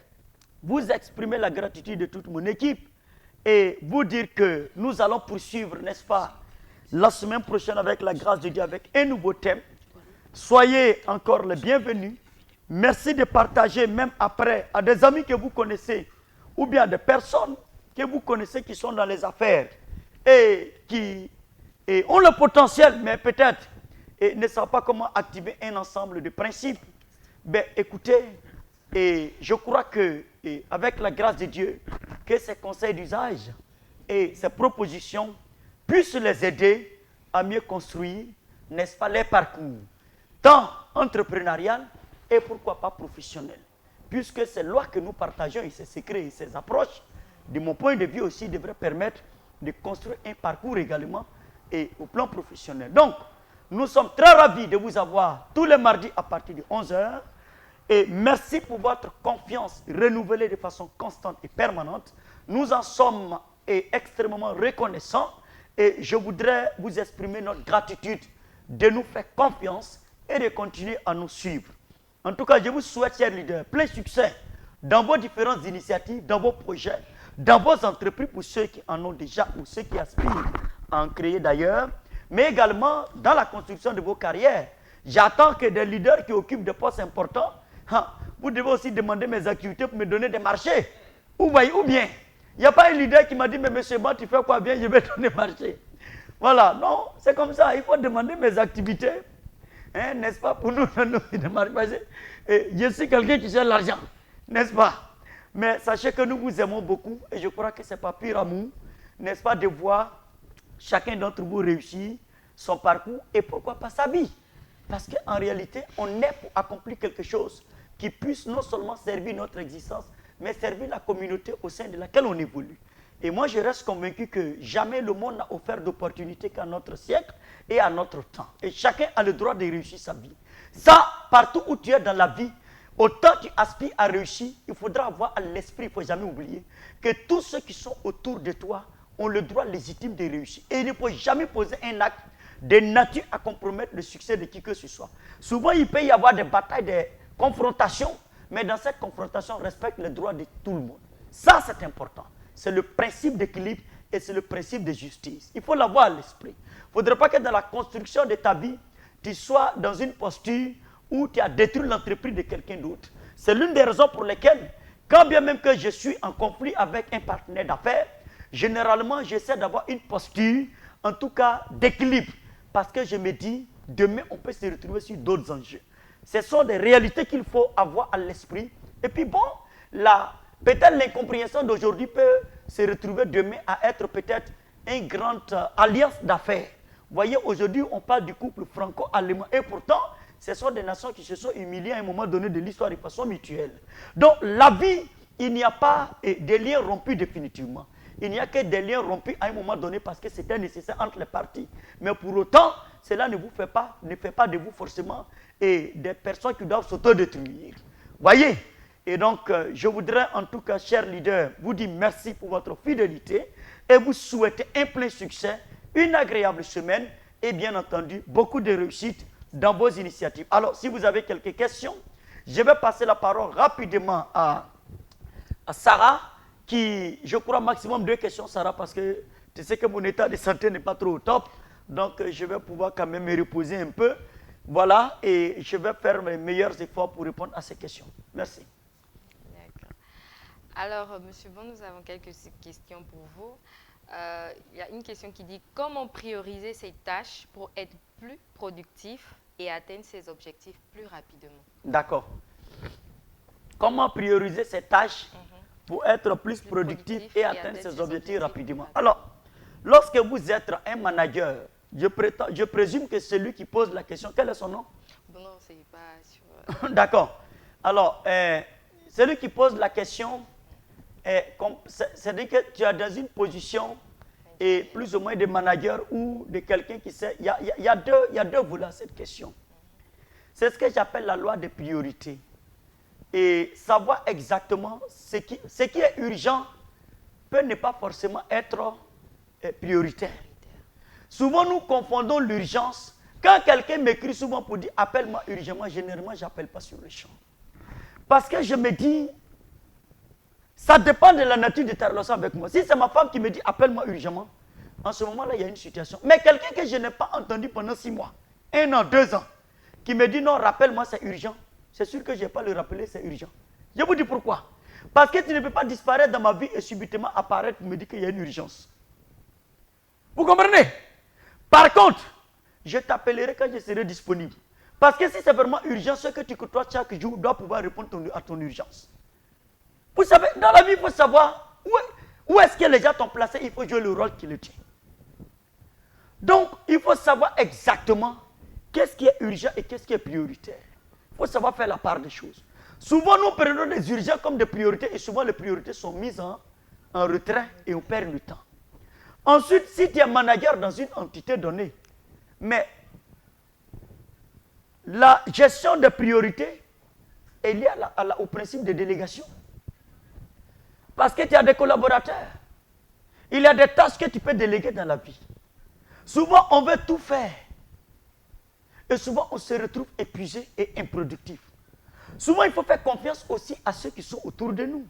vous exprimer la gratitude de toute mon équipe et vous dire que nous allons poursuivre, n'est-ce pas, la semaine prochaine avec la grâce de Dieu, avec un nouveau thème. Soyez encore les bienvenus. Merci de partager même après à des amis que vous connaissez ou bien à des personnes que vous connaissez qui sont dans les affaires et qui ont le potentiel, mais peut-être ne savent pas comment activer un ensemble de principes. Ben, écoutez, et je crois que avec la grâce de Dieu, que ces conseils d'usage et ces propositions puissent les aider à mieux construire, n'est-ce pas, les parcours, tant entrepreneurial et pourquoi pas professionnel. Puisque ces lois que nous partageons et ces secrets et ces approches, de mon point de vue aussi, devraient permettre de construire un parcours également et au plan professionnel. Donc, nous sommes très ravis de vous avoir tous les mardis à partir de 11h. Et merci pour votre confiance renouvelée de façon constante et permanente. Nous en sommes extrêmement reconnaissants et je voudrais vous exprimer notre gratitude de nous faire confiance et de continuer à nous suivre. En tout cas, je vous souhaite, chers leaders, plein succès dans vos différentes initiatives, dans vos projets, dans vos entreprises pour ceux qui en ont déjà ou ceux qui aspirent à en créer d'ailleurs, mais également dans la construction de vos carrières. J'attends que des leaders qui occupent des postes importants, vous devez aussi demander mes activités pour me donner des marchés. Ou bien, il n'y a pas un leader qui m'a dit, mais monsieur, moi, tu fais quoi bien, je vais te donner marché. Voilà, non, c'est comme ça, il faut demander mes activités, hein, n'est-ce pas, pour nous donner des marchés. Je suis quelqu'un qui cherche l'argent, n'est-ce pas? Mais sachez que nous vous aimons beaucoup et je crois que ce n'est pas pire amour, n'est-ce pas, de voir chacun d'entre vous réussir son parcours et pourquoi pas sa vie. Parce qu'en réalité, on est pour accomplir quelque chose qui puisse non seulement servir notre existence, mais servir la communauté au sein de laquelle on évolue. Et moi, je reste convaincu que jamais le monde n'a offert d'opportunités qu'à notre siècle et à notre temps. Et chacun a le droit de réussir sa vie. Ça, partout où tu es dans la vie, autant tu aspires à réussir, il faudra avoir à l'esprit, il ne faut jamais oublier, que tous ceux qui sont autour de toi ont le droit légitime de réussir. Et il ne faut jamais poser un acte de nature à compromettre le succès de qui que ce soit. Souvent, il peut y avoir des batailles, des confrontations, mais dans cette confrontation, on respecte les droits de tout le monde. Ça, c'est important. C'est le principe d'équilibre et c'est le principe de justice. Il faut l'avoir à l'esprit. Il ne faudrait pas que dans la construction de ta vie, tu sois dans une posture où tu as détruit l'entreprise de quelqu'un d'autre. C'est l'une des raisons pour lesquelles, quand bien même que je suis en conflit avec un partenaire d'affaires, généralement, j'essaie d'avoir une posture, en tout cas, d'équilibre. Parce que je me dis, demain, on peut se retrouver sur d'autres enjeux. Ce sont des réalités qu'il faut avoir à l'esprit. Et puis bon, peut-être l'incompréhension d'aujourd'hui peut se retrouver demain à être peut-être une grande alliance d'affaires. Vous voyez, aujourd'hui, on parle du couple franco-allemand. Et pourtant, ce sont des nations qui se sont humiliées à un moment donné de l'histoire de façon mutuelle. Donc, la vie, il n'y a pas de liens rompus définitivement. Il n'y a que des liens rompus à un moment donné parce que c'était nécessaire entre les parties. Mais pour autant, cela ne fait pas de vous forcément des personnes qui doivent s'autodétruire. Voyez? Et donc, je voudrais en tout cas, chers leaders, vous dire merci pour votre fidélité et vous souhaiter un plein succès, une agréable semaine et bien entendu, beaucoup de réussite dans vos initiatives. Alors, si vous avez quelques questions, je vais passer la parole rapidement à Sarah, qui, je crois, maximum 2 questions, Sarah, parce que tu sais que mon état de santé n'est pas trop au top. Donc, je vais pouvoir quand même me reposer un peu. Voilà, et je vais faire mes meilleurs efforts pour répondre à ces questions. Merci. D'accord. Alors, Monsieur Bon, nous avons quelques questions pour vous. Il y a une question qui dit « Comment prioriser ses tâches pour être plus productif et atteindre ses objectifs plus rapidement ?» D'accord. Comment prioriser ses tâches pour être plus productif et atteindre ses objectifs rapidement. Alors, lorsque vous êtes un manager, je présume que c'est lui qui pose la question. Quel est son nom? Non, c'est pas sûr. D'accord. Alors, celui qui pose la question, c'est-à-dire que tu es dans une position plus ou moins de manager ou de quelqu'un qui sait. Il y a deux volets à cette question. C'est ce que j'appelle la loi des priorités. Et savoir exactement ce qui est urgent peut ne pas forcément être prioritaire. Souvent, nous confondons l'urgence. Quand quelqu'un m'écrit souvent pour dire « appelle-moi urgemment », généralement, je n'appelle pas sur le champ. Parce que je me dis, Ça dépend de la nature de ta relation avec moi. Si c'est ma femme qui me dit appelle-moi urgemment, en ce moment-là, il y a une situation. Mais quelqu'un que je n'ai pas entendu pendant 6 mois, 1 an, 2 ans, qui me dit non, rappelle-moi, c'est urgent. C'est sûr que je ne vais pas le rappeler, c'est urgent. Je vous dis pourquoi. Parce que tu ne peux pas disparaître dans ma vie et subitement apparaître pour me dire qu'il y a une urgence. Vous comprenez? Par contre, je t'appellerai quand je serai disponible. Parce que si c'est vraiment urgent, ce que tu côtoies chaque jour doit pouvoir répondre à ton urgence. Vous savez, dans la vie, il faut savoir où est-ce que les gens t'ont placé, il faut jouer le rôle qui le tient. Donc, il faut savoir exactement qu'est-ce qui est urgent et qu'est-ce qui est prioritaire. Il faut savoir faire la part des choses. Souvent, nous prenons des urgences comme des priorités et souvent les priorités sont mises en retrait et on perd le temps. Ensuite, si tu es manager dans une entité donnée, mais la gestion des priorités est liée au principe de délégation. Parce que tu as des collaborateurs. Il y a des tâches que tu peux déléguer dans la vie. Souvent, on veut tout faire. Et souvent, on se retrouve épuisé et improductif. Souvent, il faut faire confiance aussi à ceux qui sont autour de nous.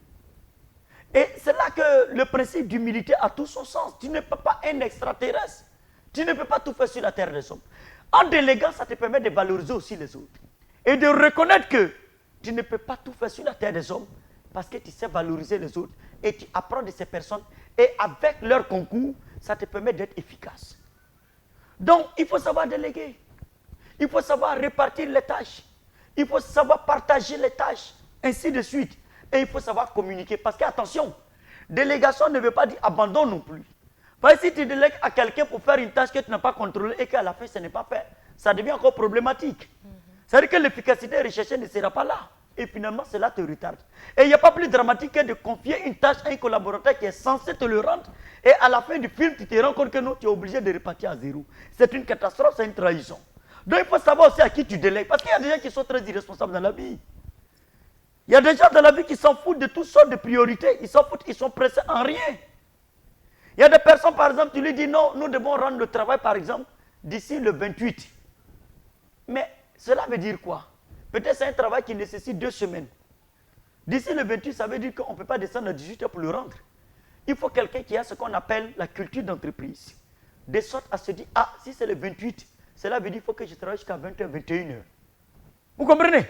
Et c'est là que le principe d'humilité a tout son sens. Tu ne peux pas être un extraterrestre. Tu ne peux pas tout faire sur la terre des hommes. En déléguant, ça te permet de valoriser aussi les autres. Et de reconnaître que tu ne peux pas tout faire sur la terre des hommes parce que tu sais valoriser les autres. Et tu apprends de ces personnes. Et avec leur concours, ça te permet d'être efficace. Donc, il faut savoir déléguer. Il faut savoir répartir les tâches. Il faut savoir partager les tâches, ainsi de suite. Et il faut savoir communiquer. Parce que, attention, délégation ne veut pas dire abandon non plus. Parce que si tu délègues à quelqu'un pour faire une tâche que tu n'as pas contrôlée et qu'à la fin, ce n'est pas fait, ça devient encore problématique. C'est-à-dire que l'efficacité recherchée ne sera pas là. Et finalement, cela te retarde. Et il n'y a pas plus dramatique que de confier une tâche à un collaborateur qui est censé te le rendre. Et à la fin du film, tu te rends compte que non, tu es obligé de repartir à zéro. C'est une catastrophe, c'est une trahison. Donc il faut savoir aussi à qui tu délègues. Parce qu'il y a des gens qui sont très irresponsables dans la vie. Il y a des gens dans la vie qui s'en foutent de toutes sortes de priorités. Ils s'en foutent, ils sont pressés en rien. Il y a des personnes, par exemple, tu lui dis non, nous devons rendre le travail, par exemple, d'ici le 28. Mais cela veut dire quoi? Peut-être c'est un travail qui nécessite 2 semaines. D'ici le 28, ça veut dire qu'on ne peut pas descendre à 18 heures pour le rendre. Il faut quelqu'un qui a ce qu'on appelle la culture d'entreprise. De sorte à se dire, ah, si c'est le 28, cela veut dire qu'il faut que je travaille jusqu'à 20h, 21h. Vous comprenez?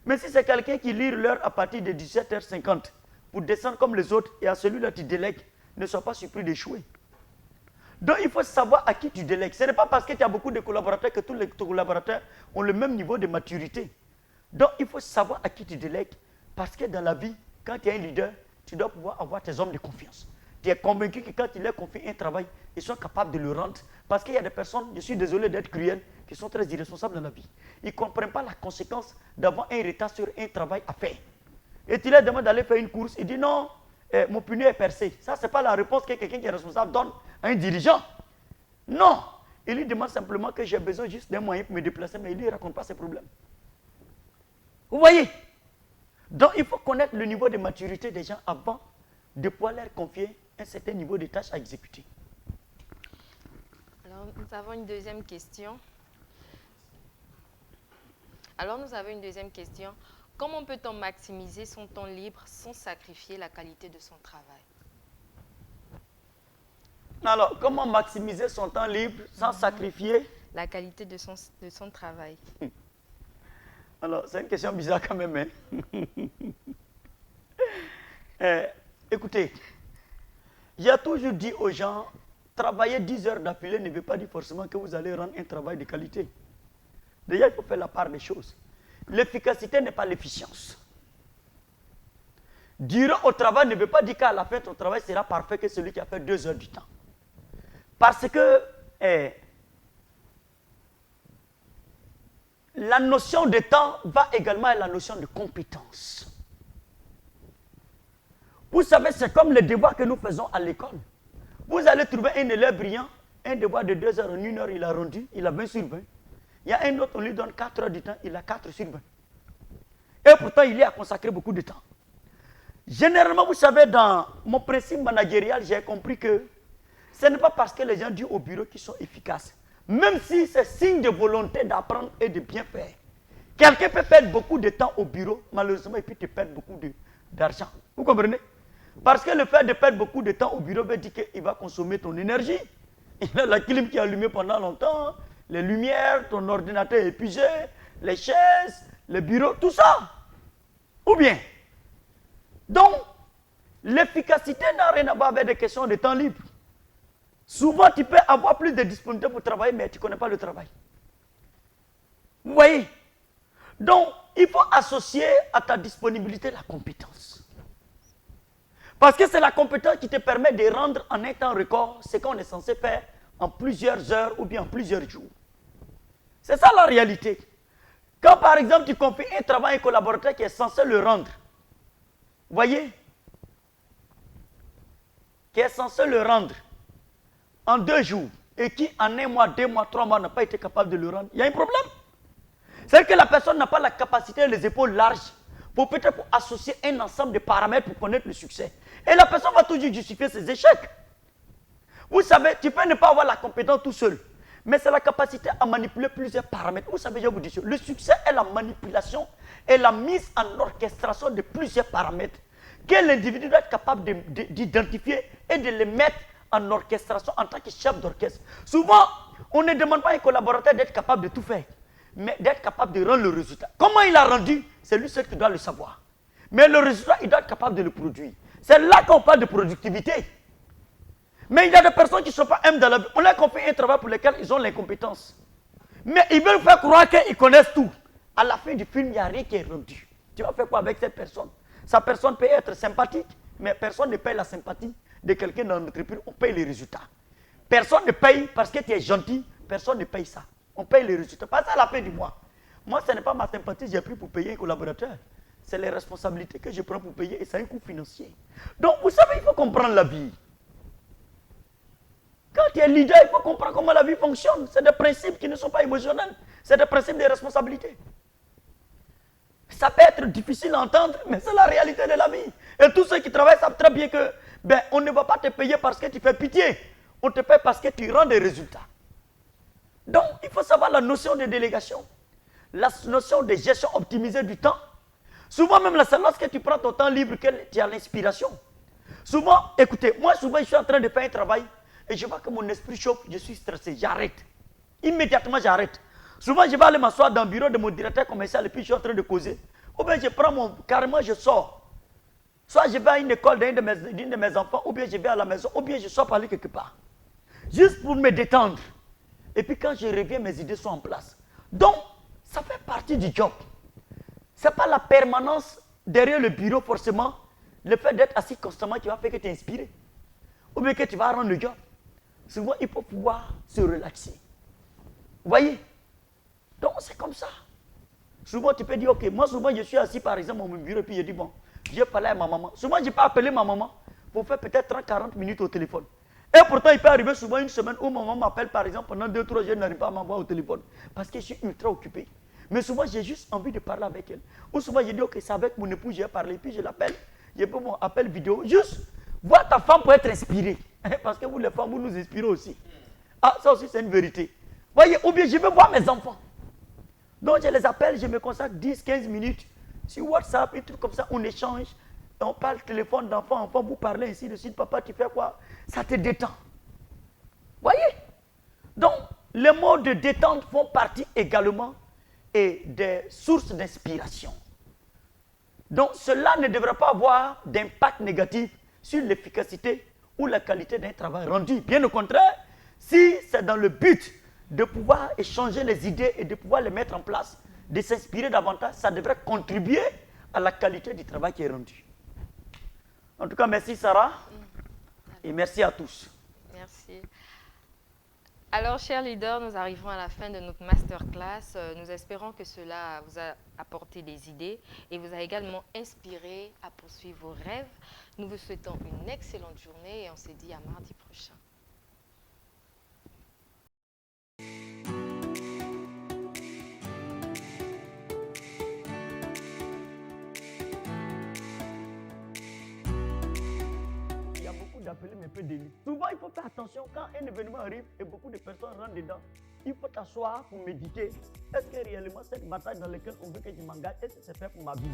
Mais si c'est quelqu'un qui lit l'heure à partir de 17h50 pour descendre comme les autres et à celui-là tu délègues, ne sois pas surpris d'échouer. Donc il faut savoir à qui tu délègues. Ce n'est pas parce que tu as beaucoup de collaborateurs que tous les collaborateurs ont le même niveau de maturité. Donc il faut savoir à qui tu délègues. Parce que dans la vie, quand tu es un leader, tu dois pouvoir avoir tes hommes de confiance. Tu es convaincu que quand tu leur confies un travail, ils sont capables de le rendre. Parce qu'il y a des personnes, je suis désolé d'être cruel, qui sont très irresponsables dans la vie. Ils ne comprennent pas la conséquence d'avoir un retard sur un travail à faire. Et tu leur demandes d'aller faire une course, ils disent non, mon pneu est percé. Ça, ce n'est pas la réponse que quelqu'un qui est responsable donne à un dirigeant. Non, il lui demande simplement que j'ai besoin juste d'un moyen pour me déplacer, mais il ne lui raconte pas ses problèmes. Vous voyez? Donc il faut connaître le niveau de maturité des gens avant de pouvoir leur confier un certain niveau de tâches à exécuter. Alors, nous avons une deuxième question. Comment peut-on maximiser son temps libre sans sacrifier la qualité de son travail? Alors, comment maximiser son temps libre sans sacrifier la qualité de son travail? Alors, c'est une question bizarre quand même. Hein? Écoutez, j'ai toujours dit aux gens, travailler 10 heures d'affilée ne veut pas dire forcément que vous allez rendre un travail de qualité. Déjà, il faut faire la part des choses. L'efficacité n'est pas l'efficience. Durer au travail ne veut pas dire qu'à la fin, ton travail sera parfait que celui qui a fait 2 heures du temps. Parce que la notion de temps va également à la notion de compétence. Vous savez, c'est comme le devoir que nous faisons à l'école. Vous allez trouver un élève brillant, un devoir de 2 heures en 1 heure, il a rendu, il a 20 sur 20. Il y a un autre, on lui donne 4 heures du temps, il a 4 sur 20. Et pourtant, il y a consacré beaucoup de temps. Généralement, vous savez, dans mon principe managérial, j'ai compris que ce n'est pas parce que les gens disent au bureau qu'ils sont efficaces. Même si c'est signe de volonté d'apprendre et de bien faire. Quelqu'un peut perdre beaucoup de temps au bureau, malheureusement, et puis te perdre beaucoup d'argent. Vous comprenez? Parce que le fait de perdre beaucoup de temps au bureau veut dire qu'il va consommer ton énergie. Il a la clim qui est allumée pendant longtemps, les lumières, ton ordinateur est épuisé, les chaises, le bureau, tout ça. Ou bien. Donc, l'efficacité n'a rien à voir avec des questions de temps libre. Souvent, tu peux avoir plus de disponibilité pour travailler, mais tu ne connais pas le travail. Vous voyez? Donc, il faut associer à ta disponibilité la compétence. Parce que c'est la compétence qui te permet de rendre en un temps record ce qu'on est censé faire en plusieurs heures ou bien en plusieurs jours. C'est ça la réalité. Quand par exemple tu confies un travail à un collaborateur qui est censé le rendre, vous voyez, qui est censé le rendre en 2 jours et qui en 1 mois, 2 mois, 3 mois n'a pas été capable de le rendre, il y a un problème. C'est que la personne n'a pas la capacité, les épaules larges, pour peut-être associer un ensemble de paramètres pour connaître le succès. Et la personne va toujours justifier ses échecs. Vous savez, tu peux ne pas avoir la compétence tout seul, mais c'est la capacité à manipuler plusieurs paramètres. Vous savez, je vous dis, le succès est la manipulation et la mise en orchestration de plusieurs paramètres que l'individu doit être capable d'identifier et de les mettre en orchestration en tant que chef d'orchestre. Souvent, on ne demande pas à un collaborateur d'être capable de tout faire, mais d'être capable de rendre le résultat. Comment il a rendu, c'est lui seul qui doit le savoir. Mais le résultat, il doit être capable de le produire. C'est là qu'on parle de productivité. Mais il y a des personnes qui ne sont pas aimes dans la vie. On leur confie un travail pour lequel ils ont l'incompétence. Mais ils veulent faire croire qu'ils connaissent tout. À la fin du film, il n'y a rien qui est rendu. Tu vas faire quoi avec cette personne? Sa personne peut être sympathique, mais personne ne paye la sympathie de quelqu'un dans l'entreprise. On paye les résultats. Personne ne paye parce que tu es gentil. Personne ne paye ça. On paye les résultats. Pas ça à la fin du mois. Moi, ce n'est pas ma sympathie que j'ai pris pour payer un collaborateur. C'est les responsabilités que je prends pour payer et c'est un coût financier. Donc, vous savez, il faut comprendre la vie. Quand tu es leader, il faut comprendre comment la vie fonctionne. C'est des principes qui ne sont pas émotionnels. C'est des principes de responsabilité. Ça peut être difficile à entendre, mais c'est la réalité de la vie. Et tous ceux qui travaillent savent très bien que on ne va pas te payer parce que tu fais pitié. On te paye parce que tu rends des résultats. Donc, il faut savoir la notion de délégation. La notion de gestion optimisée du temps. Souvent même, c'est lorsque tu prends ton temps libre que tu as l'inspiration. Souvent, écoutez, moi souvent je suis en train de faire un travail et je vois que mon esprit chauffe, je suis stressé, j'arrête. Immédiatement, j'arrête. Souvent, je vais aller m'asseoir dans le bureau de mon directeur commercial et puis je suis en train de causer. Ou bien je prends carrément, je sors. Soit je vais à une école d'une de mes enfants, ou bien je vais à la maison, ou bien je sors parler quelque part. Juste pour me détendre. Et puis quand je reviens, mes idées sont en place. Donc, ça fait partie du job. Ce n'est pas la permanence derrière le bureau forcément, le fait d'être assis constamment qui va faire que tu es inspiré. Ou bien que tu vas rendre le job. Souvent, il faut pouvoir se relaxer. Vous voyez? Donc, c'est comme ça. Souvent, tu peux dire, ok, moi souvent, je suis assis par exemple dans mon bureau et puis je dis, bon, je parle à ma maman. Souvent, je peux appeler ma maman pour faire peut-être 30-40 minutes au téléphone. Et pourtant, il peut arriver souvent une semaine où ma maman m'appelle par exemple pendant 2-3 jours, je n'arrive pas à m'avoir au téléphone. Parce que je suis ultra occupé. Mais souvent, j'ai juste envie de parler avec elle. Ou souvent, je dis, ok, c'est avec mon époux, j'ai parlé, puis je l'appelle. Je peux mon appel vidéo. Juste voir ta femme pour être inspirée. Parce que vous, les femmes, vous nous inspirez aussi. Ah, ça aussi, c'est une vérité. Voyez, ou bien je veux voir mes enfants. Donc, je les appelle, je me consacre 10-15 minutes sur WhatsApp, et tout comme ça, on échange. On parle téléphone d'enfant, enfant, vous parlez ainsi de suite. Papa, tu fais quoi? Ça te détend. Voyez? Donc, les mots de détente font partie également et des sources d'inspiration. Donc, cela ne devrait pas avoir d'impact négatif sur l'efficacité ou la qualité d'un travail rendu. Bien au contraire, si c'est dans le but de pouvoir échanger les idées et de pouvoir les mettre en place, de s'inspirer davantage, ça devrait contribuer à la qualité du travail qui est rendu. En tout cas, merci Sarah et merci à tous. Merci. Alors, chers leaders, nous arrivons à la fin de notre masterclass. Nous espérons que cela vous a apporté des idées et vous a également inspiré à poursuivre vos rêves. Nous vous souhaitons une excellente journée et on se dit à mardi prochain. Il y a beaucoup d'appelés mais peu d'élus. Souvent, il faut faire attention quand un événement arrive et beaucoup de personnes rentrent dedans. Il faut t'asseoir pour méditer. Est-ce que réellement cette bataille dans laquelle on veut que je m'engage, est-ce que c'est fait pour ma vie?